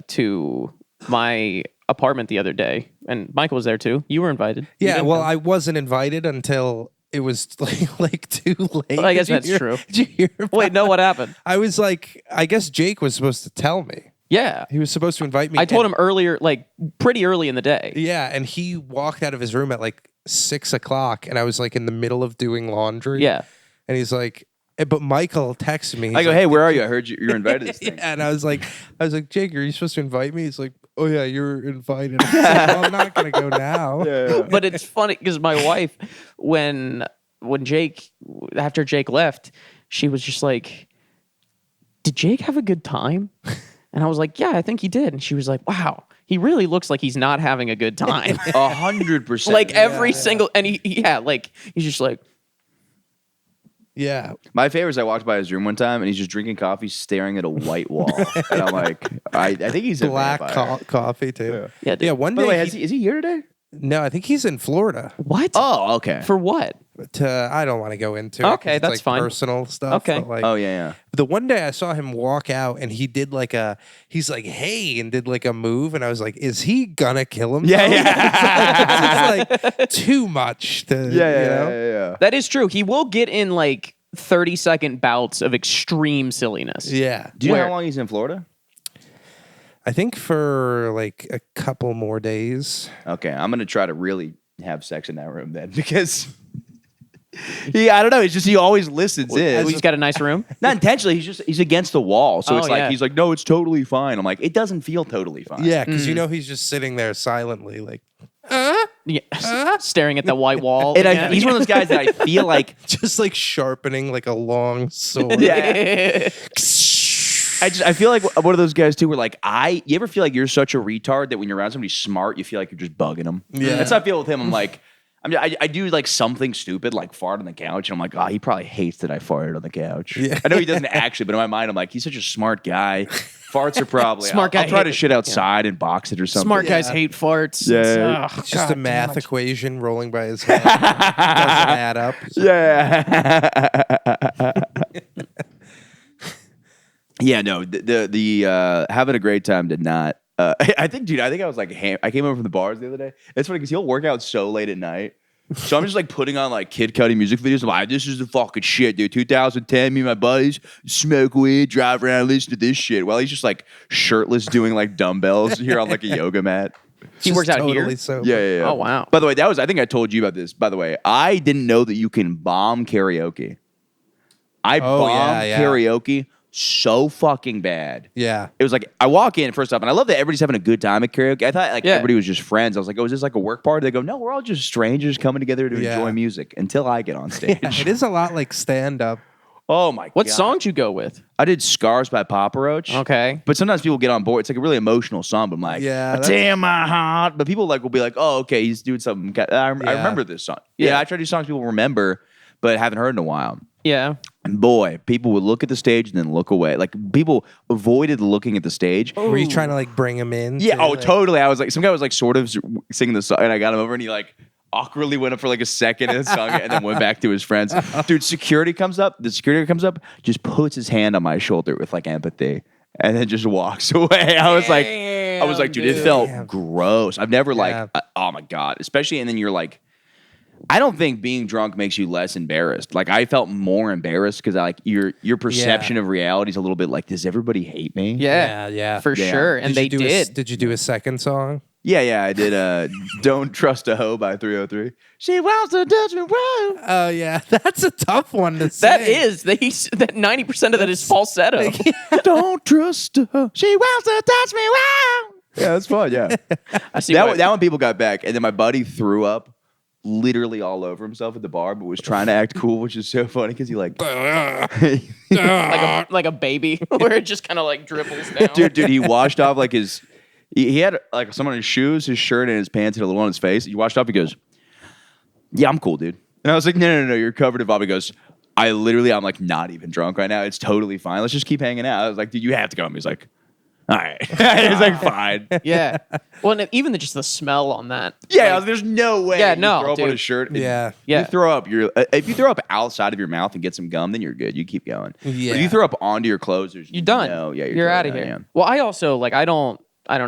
F: to my apartment the other day, and Michael was there too. You were invited. You
D: Yeah,
F: didn't
D: well,
F: come.
D: I wasn't invited until it was like too late.
F: Well, I guess
D: Did you
F: that's true.
D: Did you hear? about
F: Wait, no, what happened?
D: I was like, I guess Jake was supposed to tell me.
F: Yeah,
D: He was supposed to invite me.
F: I told
D: and-
F: him earlier, like pretty early in the day.
D: Yeah, and he walked out of his room at like 6 o'clock, and I was like in the middle of doing laundry.
F: Yeah.
D: and he's like, but Michael texted me.
E: I
D: He's
E: go,
D: like,
E: hey, where are you? I heard you're invited to this thing.
D: Yeah, and I was like, Jake, are you supposed to invite me? He's like, oh yeah, you're invited. I was like, well, I'm not gonna go now.
F: But it's funny because my wife, when after Jake left, she was just like, "Did Jake have a good time?" And I was like, "Yeah, I think he did." And she was like, "Wow, he really looks like he's not having a good time."
E: 100%.
F: Like every single, and he's just like,
D: Yeah,
E: My favorite is I walked by his room one time and he's just drinking coffee, staring at a white wall. And I'm like, I think he's a
D: black
E: vampire.
D: coffee too.
F: Yeah, dude.
D: Yeah, one
E: By the
D: day.
E: way, is he here today?
D: No, I think he's in Florida.
F: "What?
E: Oh, okay.
F: For what?"
D: But I don't want to go into it. 'cause
F: Okay,
D: it's
F: that's
D: like
F: fine.
D: Personal stuff.
F: Okay.
D: but, like,
E: Oh, yeah.
D: the one day I saw him walk out and he did like he's like, hey, and did like a move. And I was like, is he gonna kill him? It's like too much to, you know?
E: Yeah.
F: That is true. He will get in like 30-second bouts of extreme silliness.
D: Yeah.
E: Do you know
F: Where?
E: how long he's in Florida?
D: I think for like a couple more days.
E: Okay, I'm going to try to really have sex in that room then because I don't know. It's just he always listens in.
F: He's got a nice room.
E: Not intentionally. He's against the wall. So
F: Oh,
E: it's like
F: yeah.
E: he's like, no, it's totally fine. I'm like, it doesn't feel totally fine.
D: Yeah, because you know he's just sitting there silently, like
F: Yeah. Staring at the white wall.
E: And
F: again.
E: he's one of those guys that I feel like.
D: just like sharpening like a long sword.
E: Yeah. I feel like one of those guys too. Where like you ever feel like you're such a retard that when you're around somebody smart, you feel like you're just bugging them.
D: Yeah.
E: That's how I feel with him. I'm like, I do like something stupid like fart on the couch, and I'm like, he probably hates that I farted on the couch.
D: Yeah.
E: I know he doesn't actually, but in my mind, I'm like, he's such a smart guy. Farts are probably
F: Smart guy
E: I'll try to
F: hate-
E: shit outside and box it or something.
F: Smart guys hate farts.
E: Yeah.
F: It's,
D: It's just
F: God
D: a math
F: damn it.
D: equation rolling by his head. Doesn't add up.
E: Yeah. Yeah, no, the having a great time did not. I think I was like, I came over from the bars the other day. It's funny because he'll work out so late at night. So I'm just like putting on like Kid Cudi music videos. I'm like, this is the fucking shit, dude. 2010, me and my buddies smoke weed, drive around, listen to this shit. While he's just like shirtless doing like dumbbells here on like a yoga mat.
F: He works out
D: totally
F: here.
D: sober.
E: Yeah.
F: Oh, wow.
E: By the way, I think I told you about this. By the way, I didn't know that you can bomb karaoke. I bombed
D: yeah.
E: karaoke so fucking bad.
D: Yeah.
E: It was like I walk in first off, and I love that everybody's having a good time at karaoke. I thought like
F: Yeah.
E: everybody was just friends. I was like, oh, is this like a work party? They go, no, we're all just strangers coming together to
D: Yeah.
E: enjoy music until I get on stage.
D: It is a lot like stand up.
E: Oh my
F: What
E: god!
F: song'd you go with?
E: I did "Scars" by Papa Roach.
F: Okay.
E: But sometimes people get on board. It's like a really emotional song, but I'm like,
D: Yeah, that's-
E: damn my heart. But people like will be like, oh, okay, he's doing something. I remember this song. Yeah, I try to do songs people remember, but haven't heard in a while.
F: Yeah.
E: And boy, people would look at the stage and then look away. Like people avoided looking at the stage.
D: Were you trying to like bring him in?
E: Yeah,
D: to,
E: oh,
D: like-
E: totally. I was like, some guy was like sort of singing the song, and I got him over, and he like awkwardly went up for like a second and sung it, and then went back to his friends. Dude, security comes up. The security comes up, just puts his hand on my shoulder with like empathy, and then just walks away. I was like, dude, it felt gross. I've never
D: Yeah.
E: like, oh my god, especially, and then you're like. I don't think being drunk makes you less embarrassed. Like I felt more embarrassed because like your perception of reality is a little bit like, does everybody hate me?
D: Yeah.
F: For
E: Yeah.
F: sure. And they did.
D: Did you do a second song?
E: Yeah, I did Don't Trust a Hoe by 303. She wants to touch me, whoa.
D: Oh yeah, that's a tough one to say.
F: That is. That 90% of that is falsetto.
E: Don't trust a hoe. She wants to touch me, wow. Yeah, that's fun, yeah.
F: I see
E: that one people got back. And then my buddy threw up literally all over himself at the bar, but was trying to act cool, which is so funny because he like...
F: like a baby where it just kind of like dribbles down.
E: Dude, he washed off like his... He had like some on his shoes, his shirt, and his pants, and a little on his face. He washed off. He goes, "Yeah, I'm cool, dude." And I was like, "No, you're covered in vomit." He goes, I'm like not even drunk right now. It's totally fine. Let's just keep hanging out." I was like, "Dude, you have to come." He's like, "All right." He's like, "Fine."
F: Yeah. Well, and even just the smell on that.
E: Yeah,
F: Like,
E: I was, there's no way.
F: Yeah,
E: you
F: no,
E: throw up on
F: dude.
E: his shirt. and
D: Yeah.
F: Yeah.
E: You throw up. If you throw up outside of your mouth and get some gum, then you're good. You keep going.
D: Yeah.
E: But if you throw up onto your clothes,
F: You're done.
E: No, yeah,
F: you're out of
E: totally
F: here.
E: done,
F: Well, I also like I don't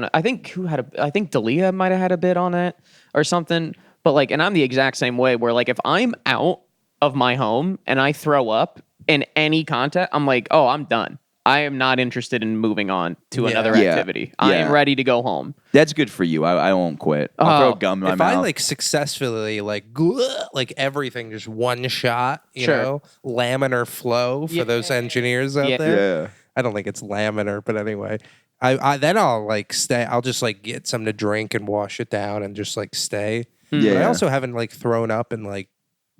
F: know. I think Dalia might have had a bit on it or something. But like, and I'm the exact same way where like if I'm out of my home and I throw up in any content, I'm like, oh, I'm done. I am not interested in moving on to another
E: Yeah.
F: activity. I am
E: Yeah.
F: ready to go home.
E: That's good for you. I won't quit. I'll throw
F: Oh,
E: gum in my
D: If
E: mouth.
D: I like successfully like everything, just one shot, you
F: Sure.
D: know, laminar flow for those engineers out
F: Yeah.
D: there.
E: yeah.
D: I don't think it's laminar, but anyway, I then I'll like stay. I'll just like get something to drink and wash it down and just like stay.
E: Yeah.
D: But I also haven't like thrown up in like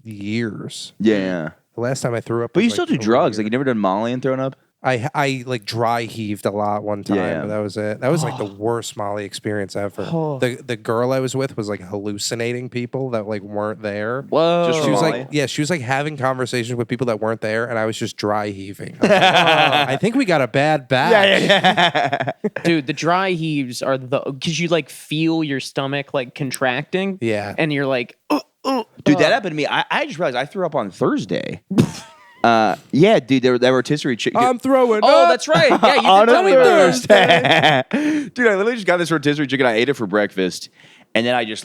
D: years.
E: Yeah.
D: The last time I threw up,
E: But you
D: was,
E: still
D: like,
E: do
D: a
E: drugs.
D: year.
E: Like you never done Molly and thrown up?
D: I like dry heaved a lot one time,
E: Yeah.
D: but that was it. That was like the worst Molly experience ever.
F: Oh.
D: The girl I was with was like hallucinating people that like weren't there.
F: Whoa.
E: Just
D: She was
E: Molly?
D: like, yeah, she was like having conversations with people that weren't there, and I was just dry heaving. I was like, I think we got a bad batch.
F: Dude, the dry heaves are because you like feel your stomach like contracting.
D: Yeah.
F: And you're like,
E: Dude, that happened to me. I just realized I threw up on Thursday. Yeah, dude, there were rotisserie chicken.
D: I'm throwing
F: oh,
D: up.
F: that's right. Yeah, you
E: on
F: did tell
E: a
F: me about that.
E: Thursday. Dude, I literally just got this rotisserie chicken. I ate it for breakfast, and then I just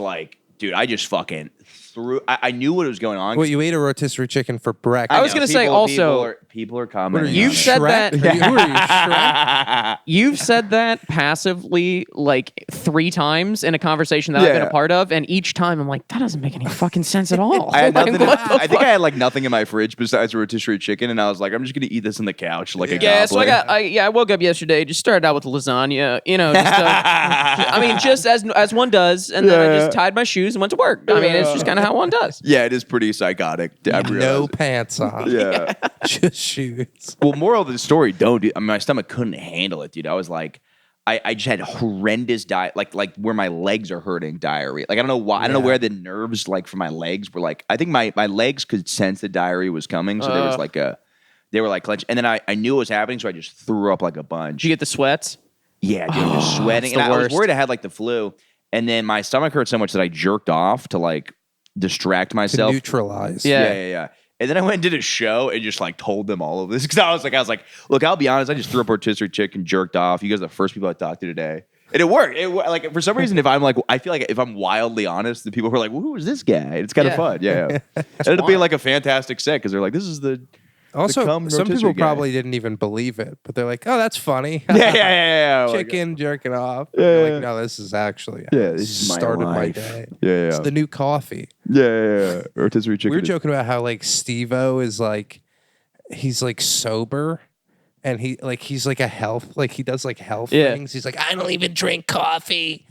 E: fucking threw. I knew what was going on.
D: Well, you ate a rotisserie chicken for breakfast.
F: I was gonna say also.
E: People are commenting.
F: You've said that.
D: Who are you, Shrek?
F: You've said that passively like 3 times in a conversation that I've been a part of, and each time I'm like, that doesn't make any fucking sense at all.
E: I had
F: Like,
E: nothing.
F: what the
E: I think
F: fuck?
E: I had like nothing in my fridge besides rotisserie chicken, and I was like, I'm just gonna eat this on the couch like a
F: Yeah, so
E: goblin.
F: I woke up yesterday, just started out with lasagna, I mean, just as one does, and then I just tied my shoes and went to work. I mean, it's just kind of how one does.
E: Yeah, it is pretty psychotic. I
D: No
E: realized.
D: pants on.
E: Yeah.
D: Just shoes.
E: Well, moral of the story, don't do. I mean, my stomach couldn't handle it, dude. I was like, I just had horrendous like where my legs are hurting diarrhea. Like I don't know why. I don't know where the nerves like for my legs were like. I think my legs could sense the diarrhea was coming, so there was like they were like clenched. And then I knew it was happening, so I just threw up like a bunch.
F: Did you get the sweats?
E: Yeah, dude, I was sweating,
F: that's
E: and
F: the
E: I was
F: worst.
E: worried I had like the flu. And then my stomach hurt so much that I jerked off to like distract
D: To
E: myself.
D: neutralize.
F: Yeah.
E: And then I went and did a show and just like told them all of this because I was like, look, I'll be honest, I just threw up rotisserie chicken, jerked off. You guys are the first people I talked to today, and it worked. Like for some reason, if I'm like, I feel like if I'm wildly honest, the people were like, well, "Who is this guy?" It's kind of fun. Yeah. It ended up being like a fantastic set because they're like, "This is the."
D: Also,
E: cum
D: some
E: rotisserie
D: people
E: guy.
D: probably didn't even believe it, but they're like, "Oh, that's funny."
E: Yeah. Like,
D: Chicken jerking off.
E: Yeah.
D: You're like, no, this is actually
E: this is my
D: started my
E: life.
D: day.
E: Yeah.
D: It's the new coffee.
E: Yeah. Rotisserie chicken.
D: We were joking about how like Steve-O is like, he's like sober, and he's like a health, like he does like health things. He's like, I don't even drink coffee.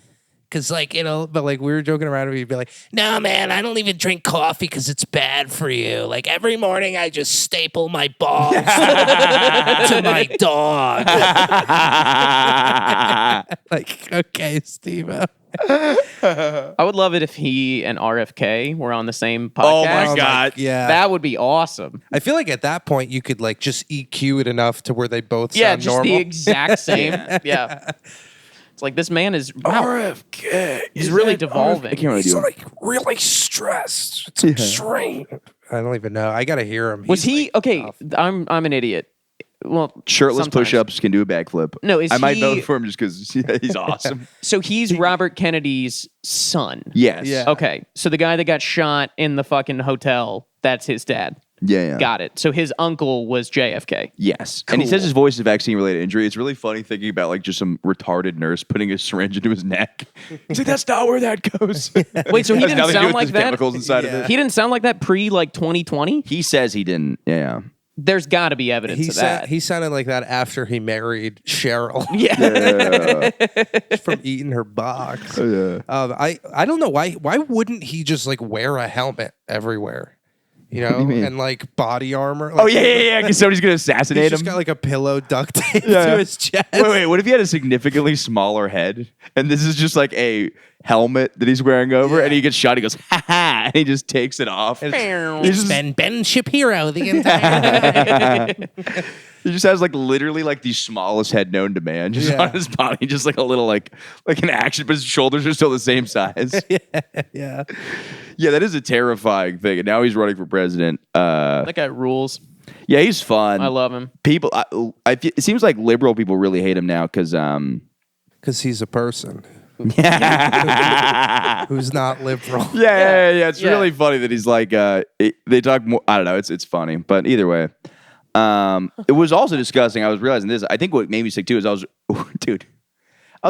D: Cause like, but like we were joking around and he'd be like, no man, I don't even drink coffee cause it's bad for you. Like every morning I just staple my balls to my dog. Like, okay, Steve-O.
F: I would love it if he and RFK were on the same podcast.
E: Oh my God.
D: Yeah.
F: That would be awesome.
D: I feel like at that point you could like just EQ it enough to where they both
F: Yeah,
D: sound
F: just
D: normal.
F: the exact same. Yeah. It's like this man is
B: RFK.
F: he's really devolving.
E: I can't really do it.
B: like really stressed. It's extreme.
D: I don't even know. I gotta hear him.
F: Was
D: He's,
F: he
D: like,
F: okay?
D: tough.
F: I'm an idiot. Well,
E: Shirtless
F: sometimes.
E: push-ups can do a backflip.
F: No, is
E: I might
F: he-
E: vote for him just because he's awesome.
F: So he's Robert Kennedy's son.
E: Yes.
D: Yeah.
F: Okay. So the guy that got shot in the fucking hotel, that's his dad.
E: Yeah.
F: Got it. So his uncle was JFK.
E: Yes. And he says his voice is a vaccine-related injury. It's really funny thinking about like just some retarded nurse putting a syringe into his neck. He's like, that's not where that goes.
F: Wait, so he
E: Has
F: didn't
E: nothing to do
F: sound
E: with
F: like
E: the
F: that?
E: chemicals inside of
D: Yeah.
E: it.
F: He didn't sound like that pre like 2020.
E: He says he didn't. Yeah.
F: There's got to be evidence of that.
D: He sounded like that after he married Cheryl
F: yeah.
D: from eating her box.
E: Yeah.
D: I don't know why wouldn't he just like wear a helmet everywhere? You know,
E: do you mean?
D: and like body armor.
E: Oh
D: Like,
E: yeah. Because somebody's gonna
D: He's
E: assassinate
D: just
E: him.
D: got like a pillow duct taped to his chest.
E: Wait. What if he had a significantly smaller head, and this is just like a helmet that he's wearing over, and he gets shot? He goes, ha ha, and he just takes it off.
D: It's been Ben Shapiro the entire time.
E: He just has like literally like the smallest head known to man, just
D: Yeah.
E: on his body, just like a little like an action, but his shoulders are still the same size.
D: Yeah.
E: Yeah, that is a terrifying thing. And now he's running for president.
F: That guy rules.
E: Yeah, he's fun.
F: I love him.
E: People. It seems like liberal people really hate him now because
D: Because he's a person
E: yeah,
D: who's not liberal.
E: yeah. It's
F: Yeah.
E: really funny that he's like they talk more. I don't know. It's funny, but either way. It was also disgusting. I was realizing this. I think what made me sick too is I was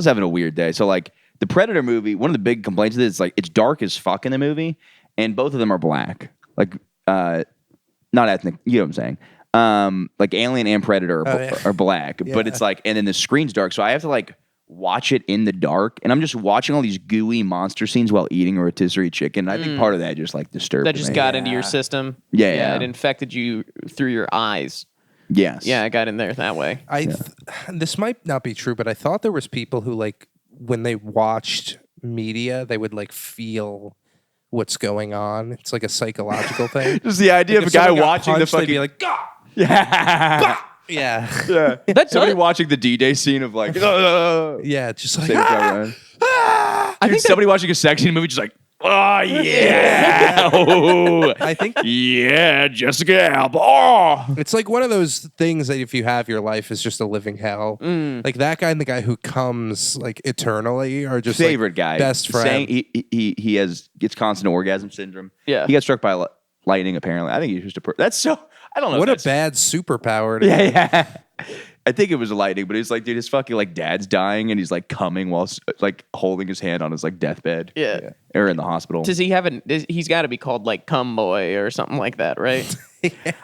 E: having a weird day. So like the Predator movie, one of the big complaints of this is like it's dark as fuck in the movie, and both of them are black. Like not ethnic. You know what I'm saying? Like Alien and Predator are black, but it's like, and then the screen's dark, so I have to like watch it in the dark, and I'm just watching all these gooey monster scenes while eating a rotisserie chicken. I think part of that just like disturbed
F: That just
E: me.
F: got into your system.
E: Yeah.
F: It infected you through your eyes.
E: Yes.
F: Yeah, it got in there that way.
D: This might not be true, but I thought there was people who like when they watched media, they would like feel what's going on. It's like a psychological thing.
E: Just the idea of a guy
D: Someone got
E: watching the
D: punched, they'd
E: fucking
D: be like, "Gah!"
E: yeah.
D: Yeah.
F: That's
E: Somebody watching the D-Day scene of like
D: Yeah, just like
E: Saving Private Ryan.
F: I think
E: Somebody watching a sex scene movie just like Oh yeah. Oh,
D: I think
E: yeah, Jessica Alba. Oh.
D: it's like one of those things that if you have, your life is just a living hell. Like that guy and the guy who comes like eternally are just
E: Favorite
D: like,
E: guy.
D: best friend.
E: Saying he gets constant orgasm syndrome.
F: Yeah.
E: He got struck by lightning. Apparently, I think he's just a. That's so. I don't know.
D: What
E: if
D: a
E: that's-
D: bad superpower. To
E: Yeah. I think it was lightning, but he's like, dude, his fucking like dad's dying, and he's like coming while like holding his hand on his like deathbed.
F: Yeah.
E: Or in the hospital.
F: Does he have he's got to be called like Cum Boy or something like that, right?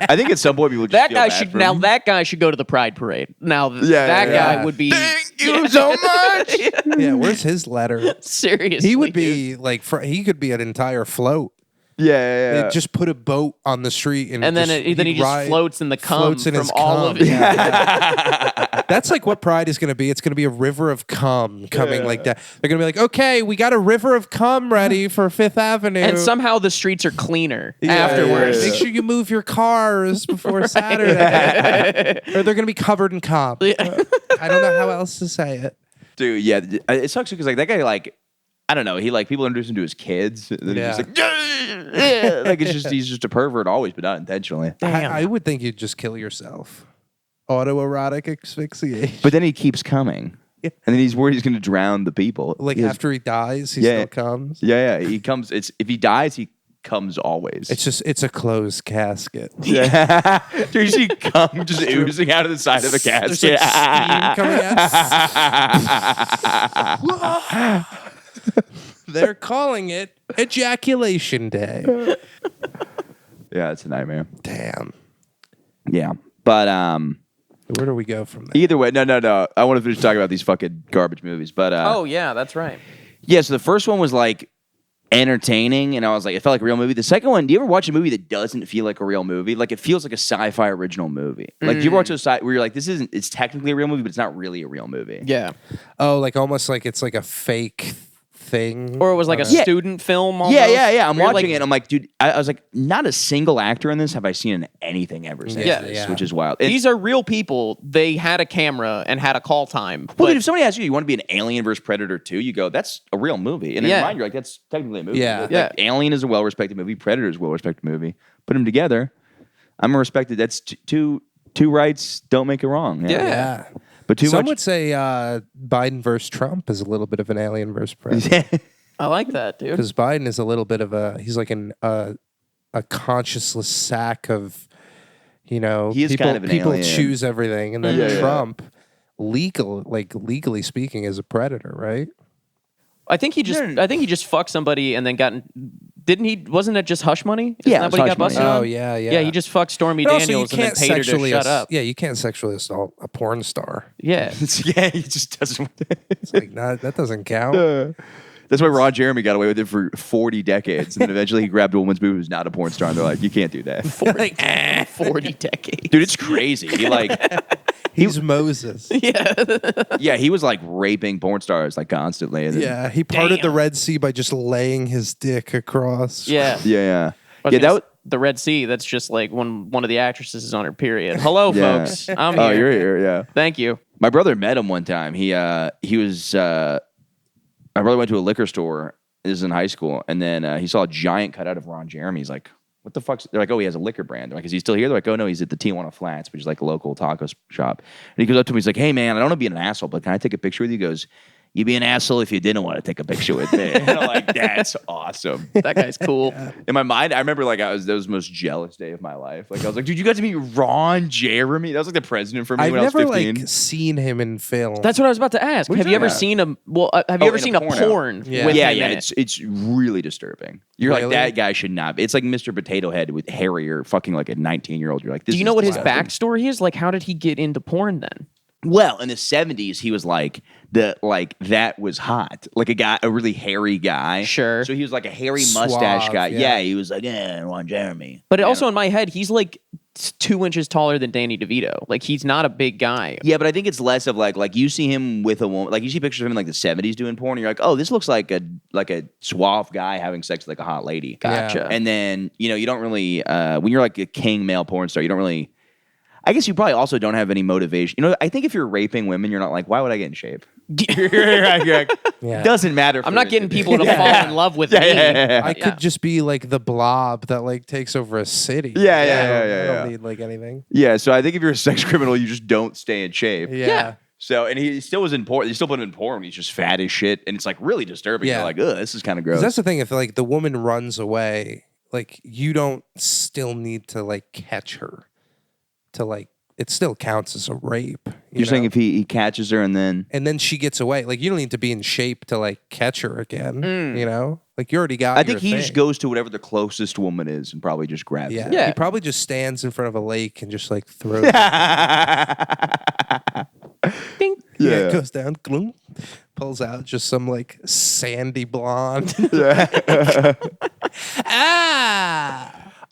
E: I think at some point people just
F: That
E: feel
F: guy
E: bad
F: should
E: for
F: now.
E: him.
F: That guy should go to the Pride Parade. Now
E: Yeah,
F: that
E: yeah.
F: guy would be.
E: Thank you so much.
D: Yeah, where's his letter?
F: Seriously,
D: He would
F: dude.
D: be like, he could be an entire float.
E: Yeah.
D: They just put a boat on the street and
F: And then
D: just,
F: then he just
D: ride-
F: floats in the cum
D: floats in
F: from
D: his
F: all
D: cum.
F: of it.
D: Yeah. That's like what Pride is going to be. It's going to be a river of cum coming like that. They're going to be like, okay, we got a river of cum ready for Fifth Avenue.
F: And somehow the streets are cleaner afterwards.
D: Make sure you move your cars before Saturday, or they're going to be covered in cum. I don't know how else to say it.
E: Dude, yeah. It sucks because like that guy like I don't know, he like people introduce him to his kids. And then
D: Yeah.
E: he's just like like it's just he's just a pervert always, but not intentionally.
D: I would think you'd just kill yourself. Autoerotic asphyxiation.
E: But then he keeps coming.
D: Yeah.
E: And then he's worried he's gonna drown the people.
D: Like
E: He has-
D: after he dies, he
E: Yeah.
D: still comes.
E: Yeah, he comes if he dies, he comes always.
D: It's a closed casket.
E: yeah. Dude, you see cum just oozing out of the side of the
D: There's
E: casket.
D: like steam coming out. They're calling it ejaculation day.
E: Yeah, it's a nightmare.
D: Damn.
E: Yeah. But
D: Where do we go from there?
E: either way, no. I want to finish talking about these fucking garbage movies. But
F: Oh yeah, that's right.
E: yeah, so the first one was like entertaining, and I was like, it felt like a real movie. The second one, do you ever watch a movie that doesn't feel like a real movie? Like it feels like a sci-fi original movie. Like do you ever watch a where you're like, this isn't? It's technically a real movie, but it's not really a real movie.
F: Yeah.
D: Oh, like almost like it's like a fake thing.
F: Or it was like a
E: Yeah.
F: student film. Almost.
E: Yeah. I'm
F: Where you're
E: watching
F: like,
E: it. And I'm like, dude, I was like, not a single actor in this have I seen in anything ever since
F: Yeah.
E: this,
D: Yeah.
E: which is wild. And-
F: These are real people. They had a camera and had a call time.
E: well,
F: But
E: dude, if somebody asks you, you want to be an Alien versus Predator 2, you go, that's a real movie. And in
F: Yeah.
E: your mind, you're like, that's technically a movie.
D: Yeah.
E: Like,
F: Yeah.
E: Alien is a well-respected movie. Predator is a well-respected movie. Put them together. I'm a respected. That's two rights don't make it wrong.
D: Yeah.
E: But too
D: Some
E: much.
D: would say Biden versus Trump is a little bit of an alien versus president.
F: I like that, dude.
D: Because Biden is a little bit of he's like a conscienceless sack of,
E: He is
D: people,
E: kind of an
D: people
E: alien.
D: choose everything. And then
E: Yeah.
D: Trump, legally speaking, is a predator, right?
F: I think he just fucked somebody and then didn't he? Wasn't it just hush money? Isn't
E: Yeah,
F: that
E: it
F: what he
E: was
F: got
E: hush money.
F: busted on?
D: Oh, yeah.
F: Yeah, he just fucked Stormy
D: But also,
F: Daniels and then paid her to
D: sexually
F: shut up.
D: Yeah, you can't sexually assault a porn star.
F: Yeah.
E: Yeah, he just doesn't.
D: It's like, that doesn't count.
E: That's why Ron Jeremy got away with it for 40 decades. And then eventually he grabbed a woman's boob who's not a porn star. And they're like, you can't do that.
F: 40 decades.
E: Dude, it's crazy.
D: He's Moses.
E: Yeah, he was like raping porn stars like constantly. And then,
D: Yeah, he parted the Red Sea by just laying his dick across.
F: Yeah.
E: Yeah.
F: Yeah,
E: That was,
F: the Red Sea, that's just like when one of the actresses is on her period. Hello,
E: Yeah.
F: folks. I'm
E: oh,
F: here.
E: you're here. Yeah.
F: Thank you.
E: My brother met him one time. He was my brother went to a liquor store. This is in high school, and then he saw a giant cutout of Ron Jeremy. He's like, "What the fuck's?" They're like, "Oh, he has a liquor brand." They're like, "Is he still here?" They're like, "Oh no, he's at the Tijuana Flats, which is like a local taco shop." And he goes up to me. He's like, "Hey man, I don't want to be an asshole, but can I take a picture with you?" He goes, "You'd be an asshole if you didn't want to take a picture with me." And I'm like, "That's awesome."
F: That guy's cool.
E: In my mind, I remember like that was the most jealous day of my life. Like I was like, "Dude, you got to meet Ron Jeremy." That was like the president for me
D: I've
E: when I was
D: never
E: 15.
D: seen him in film.
F: That's what I was about to ask.
E: What are
F: Have
E: you
F: you ever
E: talking
F: seen a have you ever
E: in a
F: seen a
E: porno.
F: porn
D: Yeah.
F: with
E: yeah,
F: him
E: yeah,
F: in it?
E: it's really disturbing. You're like,
D: Really?
E: that guy should not. It's like Mr. Potato Head with Harry or fucking like a 19-year-old. You're like, this
F: Do you know what his
E: disgusting.
F: backstory is? Like, how did he get into porn then?
E: Well, in the 70s, he was like that was hot, like a really hairy guy.
F: Sure.
E: So he was like a hairy
D: Suave,
E: mustache guy.
D: yeah.
E: Yeah, he was like, yeah, Ron Jeremy.
F: But also in my head, he's like 2 inches taller than Danny DeVito. Like, he's not a big guy.
E: Yeah, but I think it's less of like you see him with a woman, like you see pictures of him in like the 70s doing porn, and you're like, oh, this looks like a suave guy having sex with like a hot lady.
F: Gotcha.
E: And then you don't really when you're like a king male porn star, you don't really. I guess you probably also don't have any motivation. I think if you're raping women, you're not like, why would I get in shape?
D: Yeah.
E: Doesn't matter.
F: I'm not getting people to fall in love with me.
D: I could just be like the blob that like takes over a city. I don't need like anything.
E: Yeah, so I think if you're a sex criminal, you just don't stay in shape.
D: Yeah.
E: So, and he still was in porn. He still put in porn. He's just fat as shit, and it's like really disturbing.
D: Yeah.
E: You're like, ugh, this is kind of gross.
D: That's the thing. If like the woman runs away, like you don't still need to like catch her to like it still counts as a rape.
E: You're saying if he catches her and then
D: she gets away, like you don't need to be in shape to like catch her again. You know, like you already got.
E: I think he
D: your
E: just
D: thing.
E: goes to whatever the closest woman is and probably just grabs her.
F: Yeah.
D: He probably just stands in front of a lake and just like throws.
F: Ding.
D: Yeah, it goes down, gloom, pulls out just some like sandy blonde.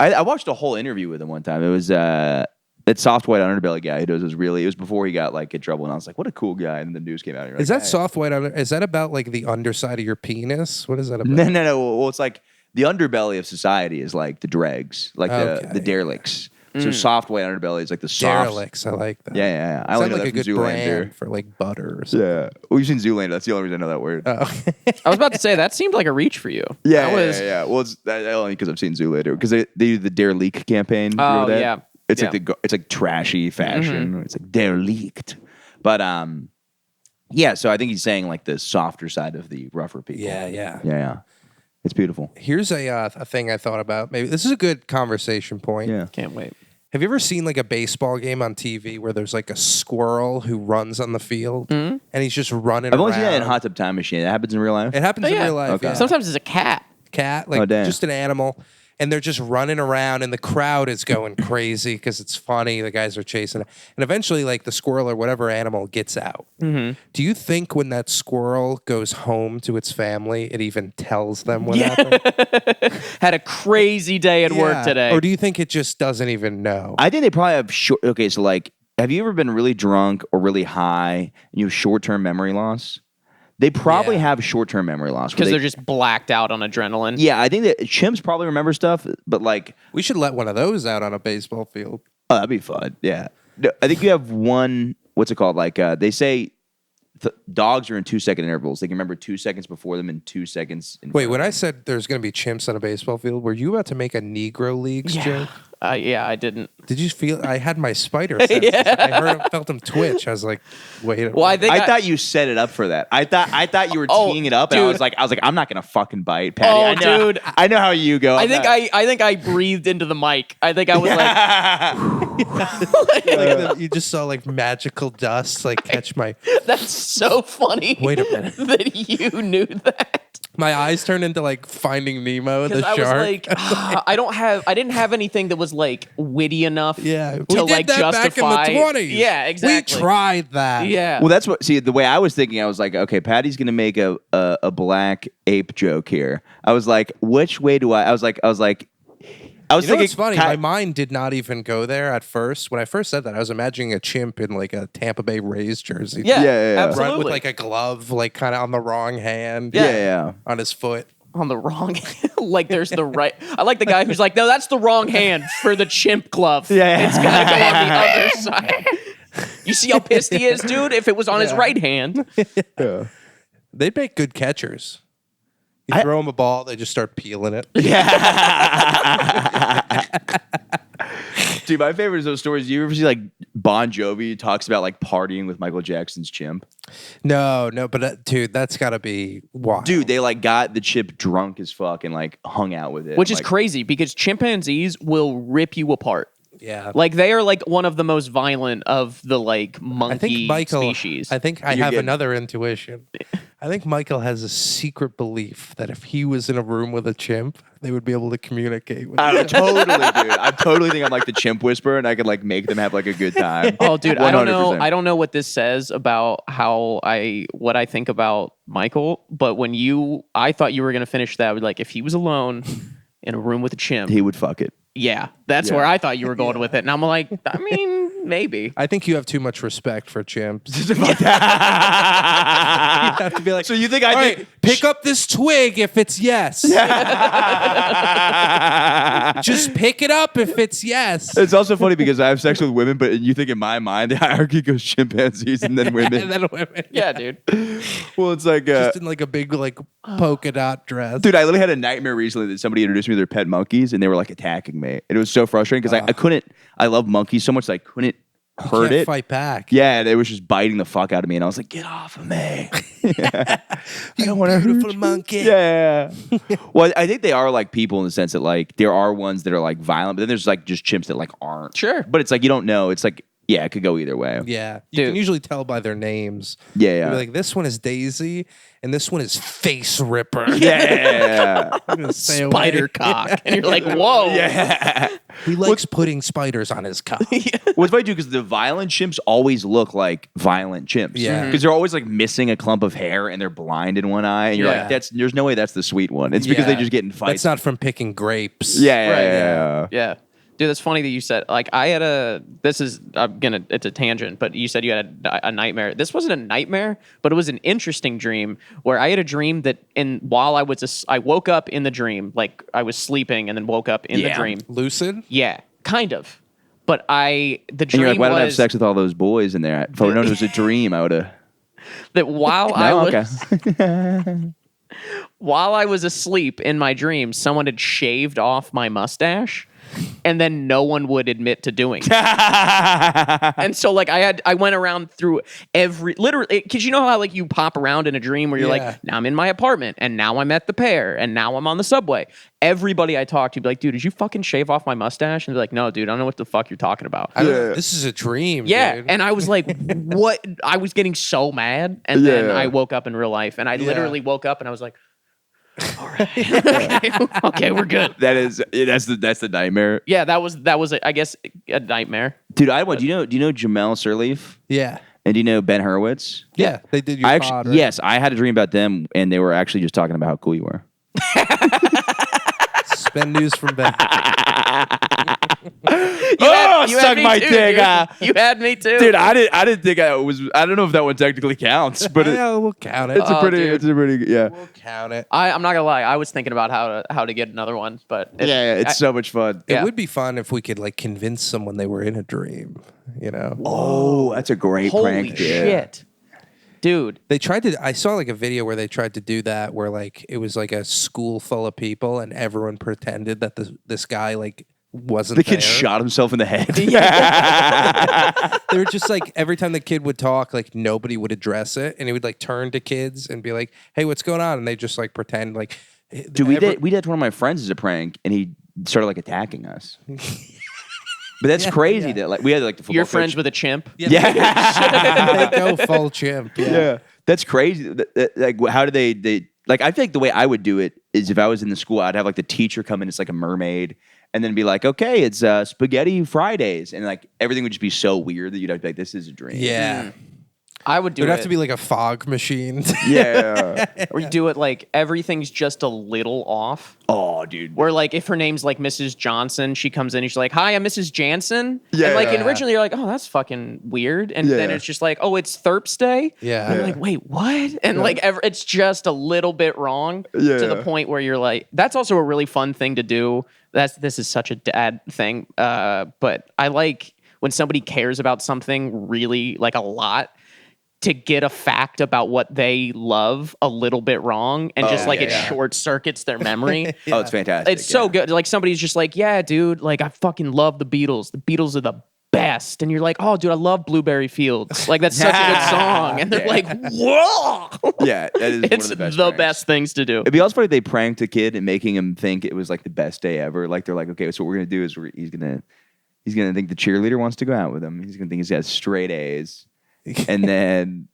E: I watched a whole interview with him one time. It was that soft white underbelly guy who does this really. It was before he got like in trouble, and I was like, "What a cool guy!" And the news came out. And you're
D: Is
E: like,
D: that soft white under? Is that about like the underside of your penis? What is that about?
E: No. Well, it's like the underbelly of society is like the dregs, like the derelicts. So soft white underbelly is like the soft.
D: Derelicts, I like that.
E: Yeah. I
D: Sounds
E: only know
D: like a
E: that
D: good
E: from Zoolander.
D: brand for like butter or something.
E: Yeah. Well, you've seen Zoolander. That's the only reason I know that word.
F: I was about to say that seemed like a reach for you.
E: Yeah.
F: That was.
E: Well, it's only because I've seen Zoolander because they do the derelict campaign.
F: Oh,
E: Remember that?
F: yeah.
E: It's
F: Yeah.
E: like it's like trashy fashion. It's like derelict, but yeah. So I think he's saying like the softer side of the rougher people.
D: Yeah.
E: It's beautiful.
D: Here's a thing I thought about. Maybe this is a good conversation point.
E: Yeah.
F: Can't wait.
D: Have you ever seen like a baseball game on TV where there's like a squirrel who runs on the field and he's just running
E: I've
D: around?
E: only seen that in Hot Tub Time Machine. That happens in real life.
D: It happens in
F: yeah.
D: real life.
E: Okay.
D: Yeah.
F: Sometimes it's a cat.
D: Cat, like
E: damn.
D: just an animal, and they're just running around, and the crowd is going crazy because it's funny. The guys are chasing it, and eventually, like the squirrel or whatever animal gets out. Do you think when that squirrel goes home to its family, it even tells them what happened?
F: Had a crazy day at work
D: Yeah.
F: today.
D: Or do you think it just doesn't even know?
E: I think they probably have short. Okay, so like, have you ever been really drunk or really high and you have short-term memory loss? They probably have short-term memory loss
F: Because they're just blacked out on adrenaline.
E: Yeah, I think that chimps probably remember stuff, but like,
D: We should let one of those out on a baseball field.
E: oh, that'd be fun. Yeah, No, I think you have one. What's it called? Like they say, dogs are in 2-second intervals. They can remember 2 seconds before them and 2 seconds.
D: Wait, when I said there's going to be chimps on a baseball field, were you about to make a Negro Leagues joke?
F: Yeah, I didn't.
D: Did you feel? I had my spider senses. I felt him twitch. I was like, wait.
F: Well, I think
E: I thought you set it up for that. I thought you were teeing it up, and I
F: dude.
E: was like, I'm not gonna fucking bite, Patty.
F: Oh,
E: I know,
F: dude.
E: I know how you go.
F: I think I breathed into the mic. I think I was like,
D: You just saw like magical dust like catch my.
F: that's so funny.
D: Wait a minute.
F: that you knew that.
D: My eyes turned into like Finding Nemo, the
F: Because I
D: shark.
F: was like, I didn't have anything that was like witty enough.
D: yeah,
F: to
D: we did
F: like
D: that
F: justify.
D: back in the 20s.
F: Yeah, exactly.
D: We tried that.
F: Yeah.
E: Well, that's what. See, the way I was thinking, I was like, okay, Patty's gonna make a black ape joke here. I was like, which way do I? I was
D: You know
E: thinking.
D: what's funny? My mind did not even go there at first. When I first said that, I was imagining a chimp in like a Tampa Bay Rays jersey.
F: Yeah,
E: Yeah.
F: absolutely.
D: Run with like a glove, like kind of on the wrong hand.
E: Yeah.
D: On his foot.
F: on the wrong like there's the right. I like the guy who's like, no, that's the wrong hand for the chimp glove.
E: Yeah.
F: It's gotta go on the other side. You see how pissed he is, dude? If it was on his right hand.
D: They'd make good catchers. You throw them a ball, they just start peeling it.
E: Dude, my favorite is those stories. You ever see like Bon Jovi talks about like partying with Michael Jackson's chimp?
D: No, but dude, that's got to be wild.
E: Dude, they like got the chimp drunk as fuck and like hung out with it.
F: Which is
E: like,
F: crazy because chimpanzees will rip you apart.
D: Yeah.
F: Like they are like one of the most violent of the like
D: I
F: monkey
D: think Michael.
F: species.
D: I think I
E: You're
D: have
E: getting-
D: another intuition. I think Michael has a secret belief that if he was in a room with a chimp, they would be able to communicate with
E: I
D: him.
E: totally, dude. I totally think I'm like the chimp whisperer, and I could like make them have like a good time.
F: Oh, dude, I don't know.
E: 100%.
F: I don't know what this says about what I think about Michael. But when I thought you were gonna finish that with like, if he was alone in a room with a chimp,
E: He would fuck it.
F: yeah, that's
E: Yeah.
F: where I thought you were going with it. And I'm like, I mean, Maybe.
D: I think you have too much respect for chimps. You have to be like,
E: So you think I
D: all
E: think
D: right, pick up this twig if it's yes. Just pick it up if it's yes.
E: It's also funny because I have sex with women, but you think in my mind the hierarchy goes chimpanzees and then women.
D: And then women.
F: Yeah, dude.
E: Well, it's like,
D: Just in like a big like polka dot dress.
E: dude, I literally had a nightmare recently that somebody introduced me to their pet monkeys and they were like attacking me, and it was so frustrating because I couldn't. I love monkeys so much that I couldn't hurt
D: Can't
E: it.
D: fight back.
E: Yeah, and it was just biting the fuck out of me, and I was like, "Get off of me!" I don't want to
D: Beautiful monkey.
E: Yeah. Well, I think they are like people in the sense that like there are ones that are like violent, but then there's like just chimps that like aren't.
F: Sure.
E: But it's like you don't know. It's like yeah, it could go either way.
D: Yeah. You
F: Dude.
D: can usually tell by their names.
E: Yeah,
D: You'll
E: yeah.
D: be like, this one is Daisy and this one is Face Ripper.
E: Yeah.
D: I'm gonna stay away.
F: Spider cock. And you're like, whoa.
E: Yeah.
D: He likes putting spiders on his cock.
E: What's funny too, because the violent chimps always look like violent chimps.
D: Yeah.
E: Because they're always like missing a clump of hair and they're blind in one eye, and you're
D: Yeah.
E: like, there's no way that's the sweet one. It's because they
D: Yeah.
E: just get in fights.
D: That's not from picking grapes.
E: Yeah,
F: Right,
E: yeah.
F: Yeah. Dude, that's funny that you said, like, I had it's a tangent, but you said you had a nightmare. This wasn't a nightmare, but it was an interesting dream where I had a dream that while I woke up in the dream, like I was sleeping and then woke up in the
E: Yeah.
F: dream.
D: Lucid?
F: Yeah, kind of. But the
E: And
F: dream
E: you're like, why did I have
F: was
E: sex with all those boys in there? If I would have known it was a dream, I would have.
F: that while while I was asleep in my dream, someone had shaved off my mustache. And then no one would admit to doing it. And so like I went around through literally, because you know how like you pop around in a dream where you're
D: Yeah.
F: like, now I'm in my apartment and now I'm at the Pear and now I'm on the subway. Everybody I talked to be like, dude, did you fucking shave off my mustache? And they're like, no, dude, I don't know what the fuck you're talking about.
D: This is a dream.
F: Yeah,
D: Dude.
F: and I was like, what? I was getting so mad. And then
E: Yeah.
F: I woke up in real life and I literally woke up and I was like, all right. Okay, we're good.
E: That's the nightmare.
F: Yeah, that was I guess a nightmare.
E: Dude, do you know Jamel Sirleaf?
D: Yeah.
E: And do you know Ben Hurwitz?
D: Yeah. They did your
E: I
D: pod,
E: actually,
D: right?
E: yes, I had a dream about them, and they were actually just talking about how cool you were.
D: Spend news from Ben.
F: You had me too, dude. You had me too.
E: Dude, I didn't think I was. I don't know if that one technically counts, but
D: Yeah, we'll count it.
E: it's a pretty.
F: dude.
E: It's a pretty. Yeah.
D: We'll count it.
F: I'm not gonna lie. I was thinking about how to get another one, but
E: It's so much fun.
D: It
F: Yeah.
D: would be fun if we could like convince someone they were in a dream, you know?
E: Oh, that's a great
F: holy
E: prank.
F: shit, dude.
D: They tried to. I saw like a video where they tried to do that, where like it was like a school full of people, and everyone pretended that this guy like wasn't.
E: The kid
D: there.
E: shot himself in the head.
D: They were just like every time the kid would talk, like nobody would address it, and he would like turn to kids and be like, "Hey, what's going on?" And they just like pretend like.
E: Dude, we did one of my friends as a prank, and he started like attacking us. But that's crazy that like we had like the football
F: You're
E: coach-
F: friends with a chimp.
E: Yeah.
D: They go full chimp. Yeah.
E: That's crazy. Like, how do they like? I feel like the way I would do it is if I was in the school, I'd have like the teacher come in as like a mermaid, and then be like, "Okay, it's Spaghetti Fridays," and like everything would just be so weird that you'd have to be like, "This is a dream."
D: Yeah.
F: I would do
D: It would
F: it.
D: have to be like a fog machine.
E: Yeah.
F: or you do it like everything's just a little off.
E: Oh, dude.
F: Where like if her name's like Mrs. Johnson, she comes in and she's like, "Hi, I'm Mrs. Jansen."
E: Yeah.
F: And like and originally you're like, "Oh, that's fucking weird," and then
E: Yeah.
F: it's just like, "Oh, it's Thurp's Day."
D: Yeah.
F: And you're like, "Wait, what?" And like it's just a little bit wrong to the
E: Yeah.
F: point where you're like, that's also a really fun thing to do. This is such a dad thing, but I like when somebody cares about something really like a lot. To get a fact about what they love a little bit wrong and just like it short circuits their memory.
E: Oh, it's fantastic.
F: It's so good. Like somebody's just like, yeah, dude, like I fucking love the Beatles. The Beatles are the best. And you're like, oh, dude, I love Blueberry Fields. Like that's such a good song. And they're like, whoa.
E: Yeah, that is
F: It's
E: one of the best.
F: the
E: pranks.
F: best things to do.
E: It'd be also funny if they pranked a kid and making him think it was like the best day ever. Like they're like, okay, so what we're gonna do is he's gonna think the cheerleader wants to go out with him. He's gonna think he's got straight A's, and then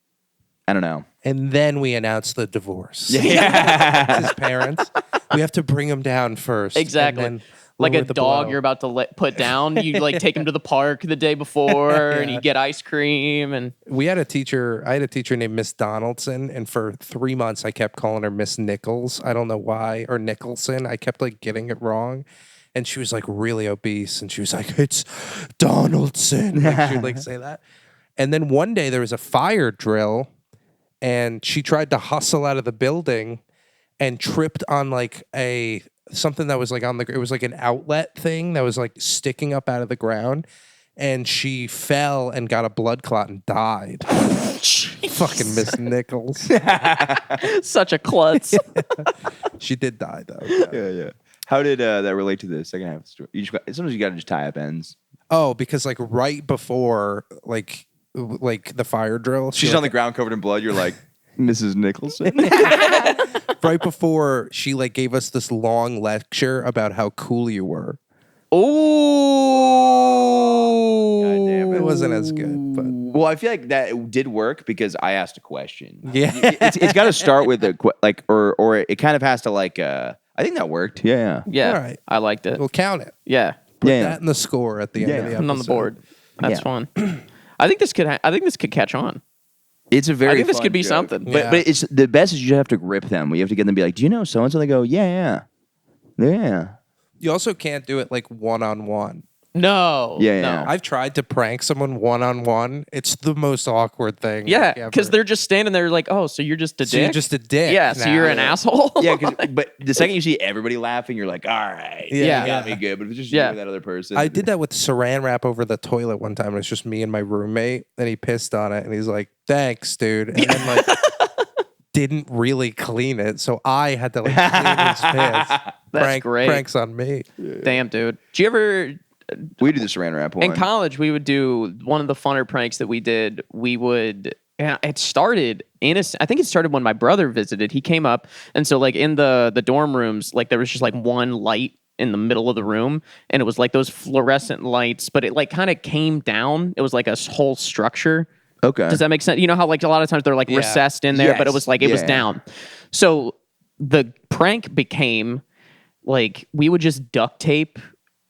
E: I don't know.
D: And then we announce the divorce.
E: Yeah.
D: His parents. We have to bring him down first.
F: Exactly.
D: And then
F: Like
D: lower
F: a
D: the
F: dog
D: blow.
F: you're about to put down. You like take him to the park the day before and you get ice cream and
D: I had a teacher named Miss Donaldson, and for 3 months I kept calling her Miss Nichols. I don't know why, or Nicholson. I kept like getting it wrong. and she was like really obese, and she was like, "It's Donaldson." Like, she'd like say that. And then one day there was a fire drill, and she tried to hustle out of the building and tripped on like something that was like it was like an outlet thing that was like sticking up out of the ground, and she fell and got a blood clot and died. Fucking Miss Nichols.
F: Such a klutz.
D: She did die though.
E: Yeah. How did that relate to the second half of the story? Sometimes you got to just tie up ends.
D: Oh, because like right before like the fire drill,
E: She's on the ground covered in blood. You're like, Mrs. Nicholson.
D: right before she like gave us this long lecture about how cool you were.
F: Oh,
D: It wasn't as good, but
E: Well, I feel like that did work because I asked a question.
D: yeah.
E: It's got to start with or it kind of has to like. I think that worked. Yeah.
F: yeah.
D: All right.
F: I liked it.
D: We'll count it.
F: Yeah,
D: Put
E: Yeah.
D: that in the score at the end of the
F: put
D: episode.
F: it on the board. That's
E: Yeah.
F: fun. I think this could catch on.
E: It's a very.
F: I think this
E: fun
F: could be
E: joke.
F: something.
D: Yeah.
E: But it's the best is you have to grip them. You have to get them to be like, do you know so and so? They go, yeah.
D: You also can't do it like one-on-one.
F: No.
E: Yeah,
F: No.
E: yeah.
D: I've tried to prank someone one-on-one. It's the most awkward thing.
F: Yeah,
D: like,
F: because
D: ever.
F: they're just standing there like, oh, so you're just a
D: So
F: dick?
D: you're just a dick.
F: Yeah, so
D: now.
F: you're an asshole?
E: Yeah, but the second you see everybody laughing, you're like, all right,
D: Yeah.
E: you got me good. But if it's just
F: Yeah.
E: you and that other person,
D: I did that with saran wrap over the toilet one time. It was just me and my roommate, and he pissed on it, and he's like, "Thanks, dude," and then like didn't really clean it, so I had to like clean his piss.
F: That's great.
D: Pranks on me.
F: Damn, dude. Do you ever,
E: We do the saran wrap one.
F: in college, we would do one of the funner pranks that we did. We would, and it started I think it started when my brother visited. He came up, and so like in the dorm rooms, like there was just like one light in the middle of the room, and it was like those fluorescent lights, but it like kind of came down. It was like a whole structure.
E: Okay.
F: Does that make sense? You know how like a lot of times they're like
D: Yeah.
F: recessed in there, but it
E: Yes.
F: was like it was
E: Yeah.
F: down. So the prank became like we would just duct tape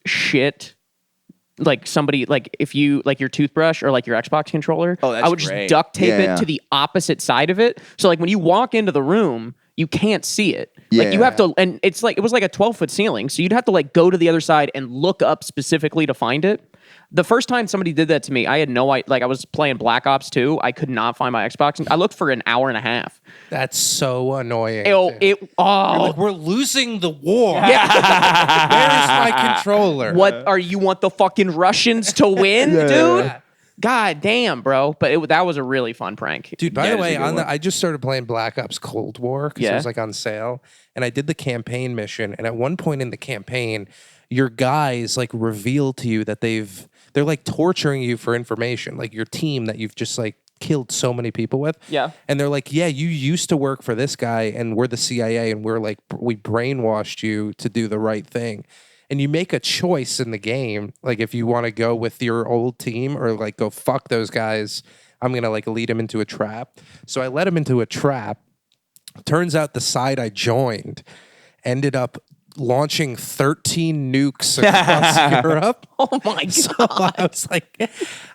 F: shit. Like somebody, like if you like your toothbrush or like your Xbox controller,
E: Oh, that's
F: I would
E: great.
F: just duct tape
E: Yeah,
F: it
E: yeah.
F: to the opposite side of it. So like when you walk into the room, you can't see it. Like you
E: Yeah.
F: have to, and it's like it was like a 12-foot ceiling, so you'd have to like go to the other side and look up specifically to find it. The first time somebody did that to me, I had no idea. Like I was playing Black Ops 2, I could not find my Xbox. I looked for an hour and a half.
D: That's so annoying.
F: You're
D: Like, we're losing the war.
F: yeah.
D: Where's my controller?
F: What are you want the fucking Russians to win, dude? God damn, bro. But that was a really fun prank.
D: Dude, by
E: That
D: the
E: is a
D: way,
E: good one.
D: I just started playing Black Ops Cold War because it
F: Yeah.
D: was like on sale, and I did the campaign mission. And at one point in the campaign, your guys like reveal to you that they're like torturing you for information, like your team that you've just like killed so many people with.
F: Yeah.
D: And they're like, yeah, you used to work for this guy, and we're the CIA, and we're like, we brainwashed you to do the right thing. And you make a choice in the game, like if you want to go with your old team or like go fuck those guys, I'm gonna like lead him into a trap. So I led him into a trap. Turns out the side I joined ended up launching 13 nukes across Europe.
F: Oh my god.
D: So I was like,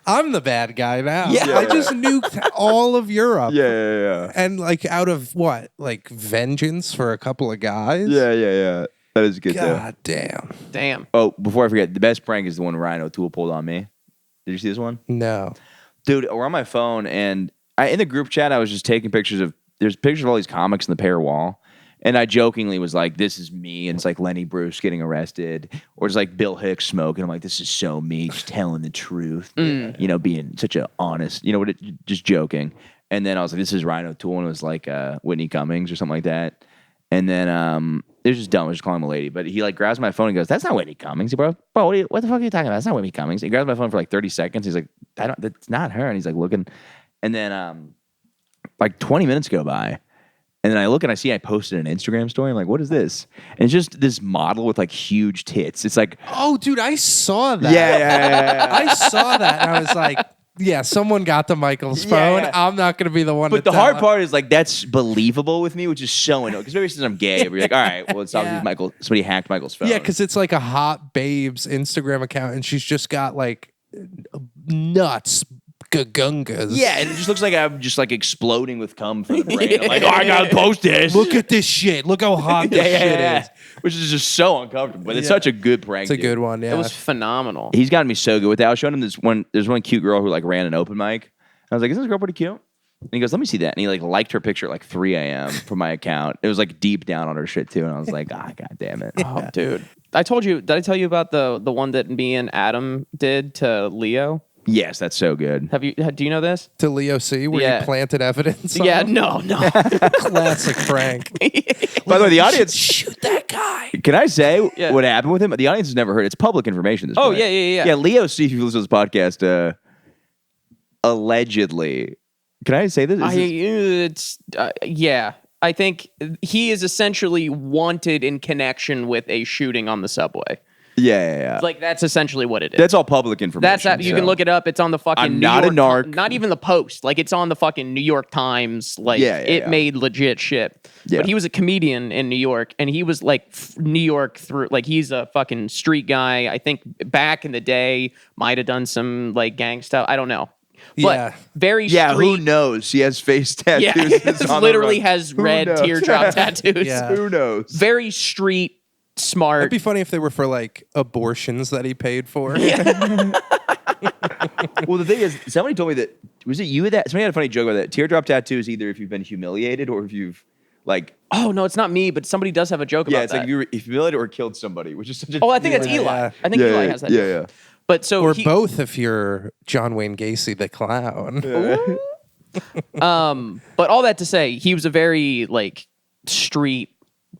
D: I'm the bad guy now.
E: Yeah.
D: I just nuked all of Europe.
E: Yeah.
D: And like out of what? Like vengeance for a couple of guys?
E: Yeah. That is good though.
D: God damn.
F: Damn.
E: Oh, before I forget, the best prank is the one Ryan O'Toole pulled on me. Did you see this one?
D: No.
E: Dude, we're on my phone, and in the group chat, I was just taking pictures there's pictures of all these comics in the pair wall. And I jokingly was like, this is me. And it's like Lenny Bruce getting arrested. Or it's like Bill Hicks smoking. I'm like, this is so me, just telling the truth. You know, being such a honest, just joking. And then I was like, this is Ryan O'Toole. And it was like Whitney Cummings or something like that. And then it was just dumb. I was just calling him a lady. But he like grabs my phone and goes, that's not Whitney Cummings. He bro, what the fuck are you talking about? That's not Whitney Cummings. He grabs my phone for like 30 seconds. He's like, that's not her. And he's like looking. And then like 20 minutes go by. And then I look and I see I posted an Instagram story. I'm like, what is this? And it's just this model with like huge tits. It's like,
D: Oh, dude, I saw that.
E: yeah.
D: I saw that and I was like, yeah, someone got to Michael's phone.
E: Yeah.
D: I'm not going to be the one
E: But
D: to
E: the hard
D: tell.
E: part is like that's believable with me, which is so annoying. Because maybe since I'm gay, you're like, all right, well, it's obviously somebody hacked Michael's phone.
D: Yeah, because it's like a hot babes Instagram account, and she's just got like nuts Gungas.
E: Yeah, and it just looks like I'm just like exploding with cum from the brain. I'm like, oh, I gotta post this.
D: Look at this shit. Look how hot this shit is.
E: Which is just so uncomfortable. But it's such a good prank.
D: It's a good one, yeah.
F: It was phenomenal.
E: He's gotten me so good with that. I was showing him this one. There's one cute girl who like ran an open mic. I was like, isn't this girl pretty cute? And he goes, let me see that. And he like liked her picture at like 3 a.m. from my account. It was like deep down on her shit too. And I was like, god damn it.
F: Oh, dude. Did I tell you about the one that me and Adam did to Leo?
E: Yes, that's so good.
F: Do you know this?
D: To Leo C, where
F: Yeah.
D: you planted evidence on
F: Yeah,
D: him?
F: no.
D: Classic prank.
E: By the way, the audience,
B: Shoot that guy.
E: can I say
F: Yeah.
E: what happened with him? The audience has never heard. It's public information at this
F: Oh,
E: point.
F: yeah.
E: Yeah, Leo C, if you listen to this podcast, allegedly, can I say this?
F: Yeah. I think he is essentially wanted in connection with a shooting on the subway.
E: Yeah.
F: Like, that's essentially what it is.
E: That's all public information.
F: That's that. You can look it up. It's on the fucking
E: I'm
F: New
E: not a
F: York
E: narc.
F: Not even the Post. Like, it's on the fucking New York Times. Like, it made legit shit.
E: Yeah.
F: But he was a comedian in New York, and he was like New York through. Like, he's a fucking street guy. I think back in the day, might have done some like gang stuff. I don't know. But
D: Yeah.
F: very
E: Yeah,
F: street.
E: who knows? He has face tattoos.
F: Yeah,
E: It's on the
F: literally
E: run.
F: has
E: Who
F: red
E: knows?
F: teardrop tattoos.
D: Yeah.
E: Who knows?
F: Very street smart.
D: It'd be funny if they were for like abortions that he paid for.
E: Well, the thing is, somebody told me that, was it you that? Somebody had a funny joke about that. Teardrop tattoo is either if you've been humiliated or if you've, like,
F: Oh, no, it's not me, but somebody does have a joke
E: yeah,
F: about
E: it's
F: that.
E: like if you were humiliated or killed somebody, which is such a.
F: Oh, I think it's
D: Yeah,
F: Eli.
D: yeah.
F: I think Eli has that. joke.
E: Yeah.
F: But so
D: Or
F: he,
D: both if you're John Wayne Gacy the clown.
F: But all that to say, he was a very like street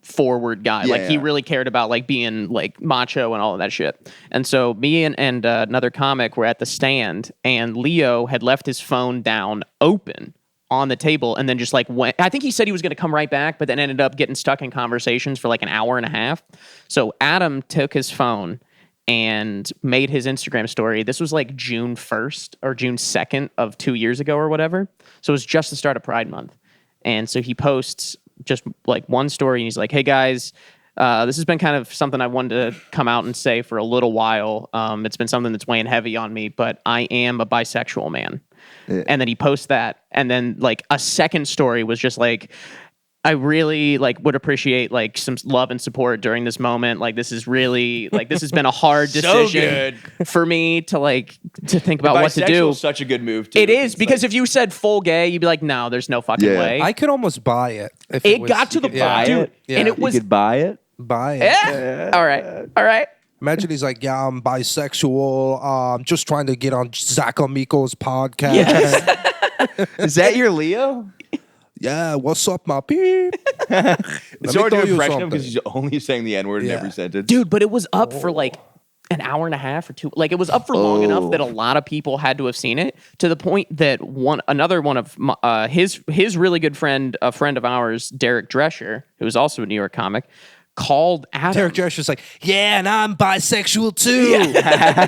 F: forward guy. Like he
E: Yeah.
F: really cared about like being like macho and all of that shit. And so me and another comic were at the stand, and Leo had left his phone down open on the table and then just like went. I think he said he was going to come right back, but then ended up getting stuck in conversations for like an hour and a half. So Adam took his phone and made his Instagram story. This was like June 1st or June 2nd of 2 years ago or whatever. So it was just the start of Pride Month. And so he posts just like one story, and he's like, hey guys, this has been kind of something I wanted to come out and say for a little while. It's been something that's weighing heavy on me, but I am a bisexual man. And then he posts that. And then like a second story was just like, I really like would appreciate like some love and support during this moment. Like this is really like this has been a hard decision for me to like to think about what to do.
E: Bisexual is such a good move. Too.
F: It is because if you said full gay, you'd be like, no, there's no fucking
E: Yeah.
F: way.
D: I could almost buy it. If
F: It
D: was-
F: got to the
D: yeah.
F: point, dude,
D: Yeah.
F: and it
E: you
F: was
E: could buy it.
D: Buy it.
F: All right.
D: Imagine he's like, yeah, I'm bisexual. I'm just trying to get on Zach Amico's podcast.
E: Is that your Leo?
D: Yeah, what's up, my peep?
E: It's
D: me
E: hard to
D: tell you
E: impression him
D: something.
E: because he's only saying the N-word in
D: Yeah.
E: every sentence.
F: Dude, but it was up for like an hour and a half or two. Like it was up for long enough that a lot of people had to have seen it, to the point that another one of his really good friend, a friend of ours, Derek Drescher, who is also a New York comic, called Adam.
D: Derek Drescher's like, yeah, and I'm bisexual too.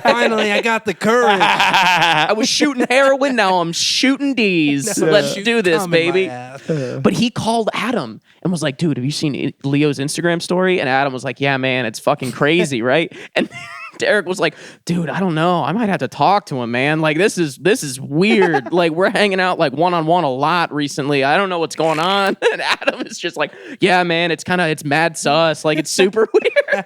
D: Finally, I got the courage.
F: I was shooting heroin, now I'm shooting D's. Let's do this,
D: Come in my
F: baby.
D: ass.
F: But he called Adam and was like, dude, have you seen Leo's Instagram story? And Adam was like, yeah, man, it's fucking crazy, right? And Derek was like, dude, I don't know. I might have to talk to him, man. Like, this is weird. Like, we're hanging out like one-on-one a lot recently. I don't know what's going on. And Adam is just like, yeah, man, it's mad sus. Like, it's super weird.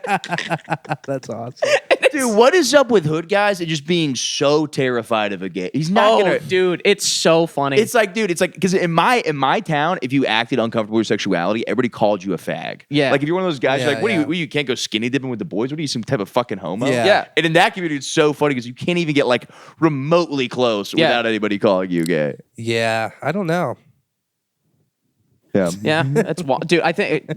D: That's awesome.
E: Dude, what is up with hood guys and just being so terrified of a gay? He's not gonna.
F: Dude, it's so funny.
E: It's like, dude, it's like because in my town, if you acted uncomfortable with sexuality, everybody called you a fag.
F: Yeah.
E: Like if you're one of those guys,
D: Yeah,
E: you're like, what
D: yeah.
E: do you can't go skinny dipping with the boys? What are you, some type of fucking homo?
D: Yeah.
F: Yeah.
E: And in that community, it's so funny because you can't even get like remotely close
F: Yeah.
E: without anybody calling you gay.
D: Yeah, I don't know.
E: Yeah.
F: Yeah, that's dude. I think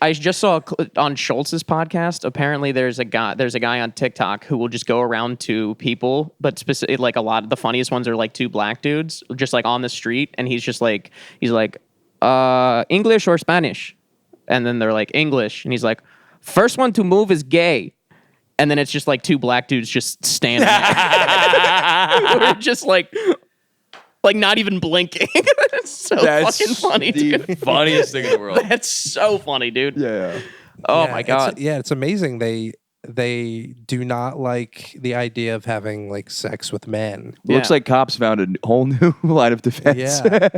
F: I just saw on Schultz's podcast. Apparently, there's a guy on TikTok who will just go around to people, but specific, like a lot of the funniest ones are like two black dudes just like on the street, and he's like English or Spanish, and then they're like English, and he's like, first one to move is gay. And then it's just like two black dudes just standing there. We're just like not even blinking. It's so fucking funny,
E: the
F: dude.
E: funniest thing in the world.
F: That's so funny, dude.
E: Yeah.
F: Oh
D: Yeah,
F: my god.
D: It's amazing. they do not like the idea of having like sex with men.
E: Looks like cops found a whole new line of defense.
D: Yeah.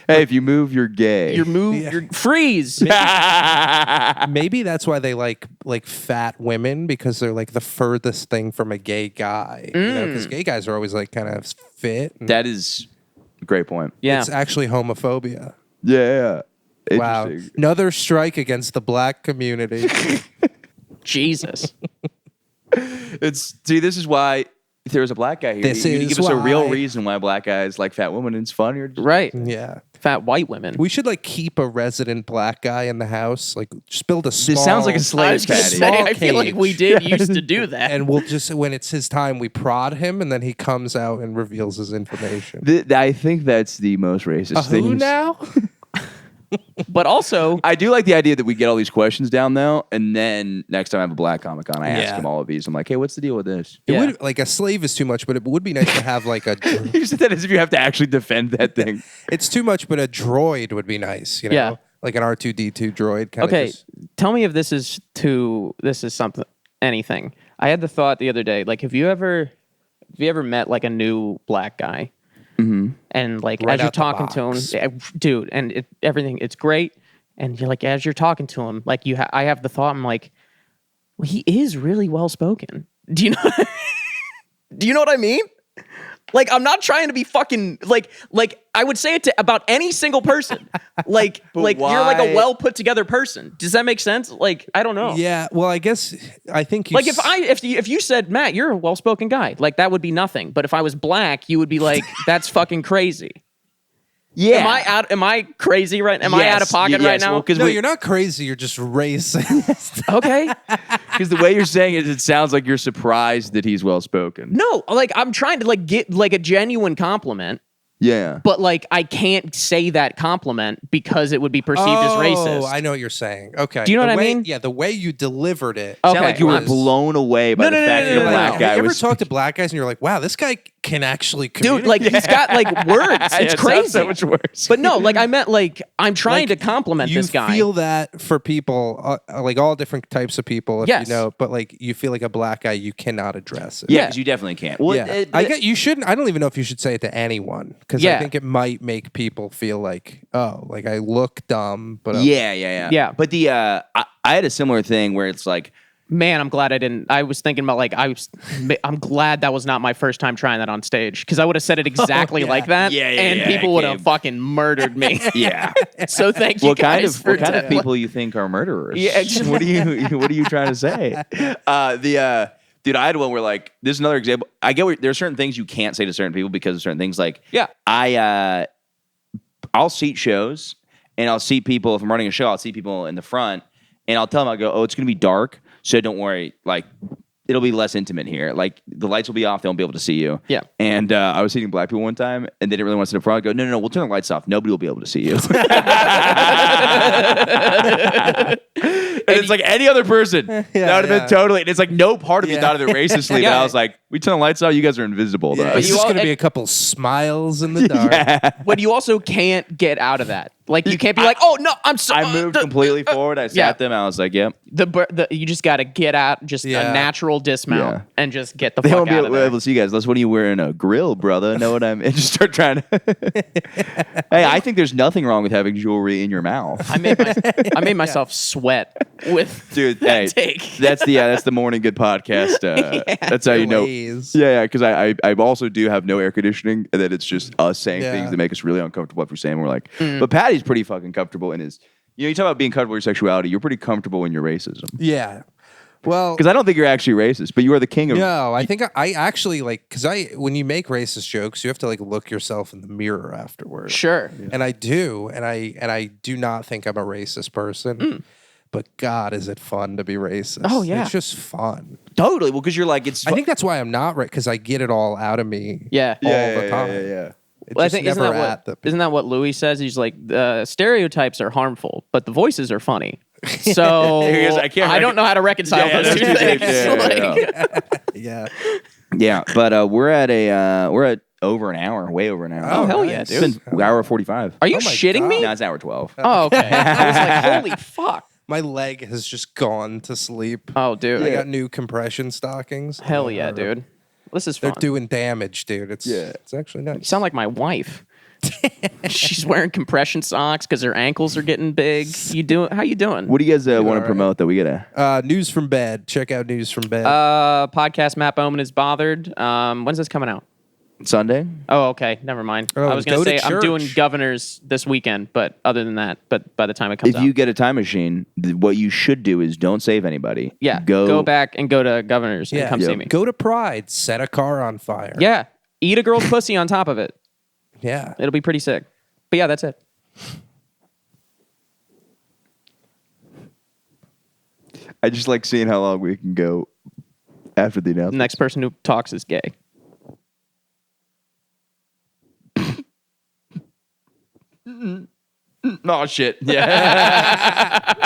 E: Hey, if you move, you're gay.
F: You're freeze.
D: Maybe that's why they like fat women, because they're like the furthest thing from a gay guy. You know, because gay guys are always like kind of fit. And
E: That is a great point.
F: Yeah.
D: it's actually homophobia.
E: Yeah.
D: Wow.
E: Interesting.
D: Another strike against the black community.
F: Jesus.
E: See, this is why if there was a black guy here,
D: This
E: you
D: is
E: give us a real
D: why.
E: reason why black guys like fat women. And it's fun. You're just,
F: Right.
D: Yeah.
F: Fat white women.
D: We should like keep a resident black guy in the house. Like just build a small.
E: This sounds like a
F: I
E: slave
F: was gonna
E: patty.
F: say,
D: Small
F: I feel like we
D: cage.
F: did used to do that.
D: And we'll just, when it's his time, we prod him, and then he comes out and reveals his information.
E: I think that's the most racist thing.
D: Who now?
F: But also,
E: I do like the idea that we get all these questions down though, and then next time I have a black comic on, I ask
D: Yeah.
E: him all of these. I'm like, hey, what's the deal with this?
D: It
F: Yeah.
D: would, like a slave is too much, but it would be nice to have like a.
E: You said that as if you have to actually defend that thing.
D: It's too much, but a droid would be nice. You know,
F: Yeah.
D: like an R2D2 droid. Kind
F: okay,
D: of just,
F: tell me if this is something, anything. I had the thought the other day, like, have you ever met like a new black guy? And like
D: Right
F: as you're
D: out the
F: talking to him,
D: box.
F: yeah, dude, and everything, it's great. And you're like, as you're talking to him, like I have the thought, I'm like, well, he is really well spoken. Do you know? Do you know what I mean? Like, I'm not trying to be fucking like I would say it to about any single person. Like you're like
E: why-
F: a well put together person. Does that make sense? Like, I don't know.
D: yeah. Well, I guess I think you
F: Like if you said, Matt, you're a well spoken guy, like that would be nothing. But if I was black, you would be like, that's fucking crazy.
E: Yeah.
F: Am I crazy right? Am I out of pocket right now?
E: Because
D: No, you're not crazy. You're just racist.
F: Okay.
E: the way you're saying it sounds like you're surprised that he's well spoken.
F: No, like I'm trying to like get like a genuine compliment,
E: Yeah.
F: but like I can't say that compliment because it would be perceived as racist.
D: Oh, I know what you're saying. Okay.
F: Do you know
D: The
F: what I
D: way-
F: mean?
D: Yeah, the way you delivered it.
F: Okay.
E: Sound like you were
D: was-
E: blown away by
F: No,
E: the
F: no, no,
E: fact
F: no,
E: that a
F: no,
E: black
F: no.
E: guy
D: Have you ever
E: was
D: talked to black guys and you're like, wow, this guy can actually communicate?
F: Dude, like he's got like words. It's
E: it sounds
F: crazy.
E: so much worse.
F: But no, like I meant like I'm trying
D: Like,
F: to compliment
D: you
F: this guy.
D: feel that for people, like all different types of people, if
F: Yes.
D: you know, but like you feel like a black guy, you cannot address it.
E: Yeah,
F: Yeah.
E: because you definitely can't. Well,
D: Yeah. I get you shouldn't. I don't even know if you should say it to anyone, because I
F: Yeah.
D: think it might make people feel like, oh, like I look dumb, but
E: yeah.
F: Yeah.
E: But I had a similar thing where it's like,
F: Man, I'm glad I didn't. I was thinking about like I'm glad that was not my first time trying that on stage, because I would have said it exactly
D: yeah.
F: like that,
E: Yeah,
F: and
E: yeah,
F: people would have
E: Gabe.
F: fucking murdered me.
E: yeah.
F: So thank you
E: What kind
F: guys
E: of
F: for
E: what kind of
F: te-
E: people you think are murderers?
F: Yeah, exactly.
E: What are you trying to say? Dude, I had one where like this is another example. I get there are certain things you can't say to certain people because of certain things. Like
F: Yeah.
E: I'll seat shows and I'll seat people if I'm running a show. I'll seat people in the front and I'll tell them, I go, oh, it's gonna be dark, so don't worry. Like it'll be less intimate here. Like the lights will be off, they won't be able to see you.
F: Yeah.
E: And I was seating black people one time, and they didn't really want to sit in front. I go, no, we'll turn the lights off. Nobody will be able to see you. And it's like any other person. That would have
D: yeah.
E: been totally. And it's like no part of me
D: Yeah.
E: thought of it racistly. But
F: Yeah.
E: I was like, we turn the lights off. You guys are invisible.
D: Yeah,
E: Though.
D: it's
F: you
D: just
F: all-
D: going to be
F: and-
D: a couple smiles in the dark.
F: But you also can't get out of that. Like you can't be like, oh no, I'm sorry.
E: I moved completely forward. I sat
F: yeah.
E: them. I was like, yep.
F: You just got to get out, just
D: Yeah.
F: a natural dismount,
E: Yeah.
F: and just get the
E: They
F: fuck
E: won't be
F: out
E: able
F: of there.
E: to see you guys. Unless when are you wearing a grill, brother? Know what I mean? And just start trying to. Hey, I think there's nothing wrong with having jewelry in your mouth.
F: I made myself sweat with
E: Dude, hey,
F: take.
E: that's the Morning Good podcast. That's how you know.
D: Ways.
E: Yeah, because I also do have no air conditioning, and then it's just us saying
D: Yeah.
E: things that make us really uncomfortable after saying. We're like, but Patty's pretty fucking comfortable in his. You talk about being comfortable with your sexuality. You're pretty comfortable in your racism.
D: Yeah. Well,
E: Because I don't think you're actually racist, but you are the king of.
D: no, I think I actually like, because when you make racist jokes, you have to like look yourself in the mirror afterwards.
F: Sure.
D: And I do, and I do not think I'm a racist person. But God, is it fun to be racist?
F: Oh, yeah.
D: It's just fun.
E: Totally. Well, because you're like it's.
D: I think that's why I'm not right, because I get it all out of me.
F: Yeah.
D: all the time.
E: Yeah.
D: It's
F: Well, I
D: just
F: think isn't
D: never
F: that
D: at the.
F: isn't that what Louis says? He's like, stereotypes are harmful, but the voices are funny. So
E: Here he is. I
F: don't know how to reconcile
E: Yeah,
F: those two
E: that's
F: things.
E: yeah.
F: Like-
D: Yeah.
E: but we're at over an hour, way over an hour.
F: Oh, hell yeah,
D: nice.
F: dude.
E: It's been hour 45.
F: Are you
D: Oh my
F: shitting
D: God.
F: me?
E: No, it's hour 12.
F: Oh, okay. I was like, holy fuck.
D: My leg has just gone to sleep.
F: Oh, dude.
D: I got new compression stockings.
F: Hell yeah, dude. This is
D: They're
F: fun.
D: doing damage, dude. It's actually
F: You
D: nice.
F: sound like my wife. She's wearing compression socks because her ankles are getting big. How you doing?
E: What do you guys want to promote that we gotta?
D: News from bed. Check out News from bed.
F: Podcast Matt Bowman is bothered. When's this coming out?
E: Sunday?
F: Oh, okay. Never mind.
D: Oh,
F: I was going
D: go
F: to
D: to
F: say I'm doing
D: church.
F: Governors this weekend, but other than that, but by the time it comes
E: If
F: out.
E: you get a time machine, what you should do is don't save anybody.
F: Yeah,
E: Go
F: go back and go to Governors and come see me.
D: Go to Pride. Set a car on fire.
F: Yeah, eat a girl's pussy on top of it.
D: Yeah.
F: It'll be pretty sick. But yeah, that's it.
E: I just like seeing how long we can go after the
F: The
E: announcement.
F: next person who talks is gay.
E: Oh shit. Yeah.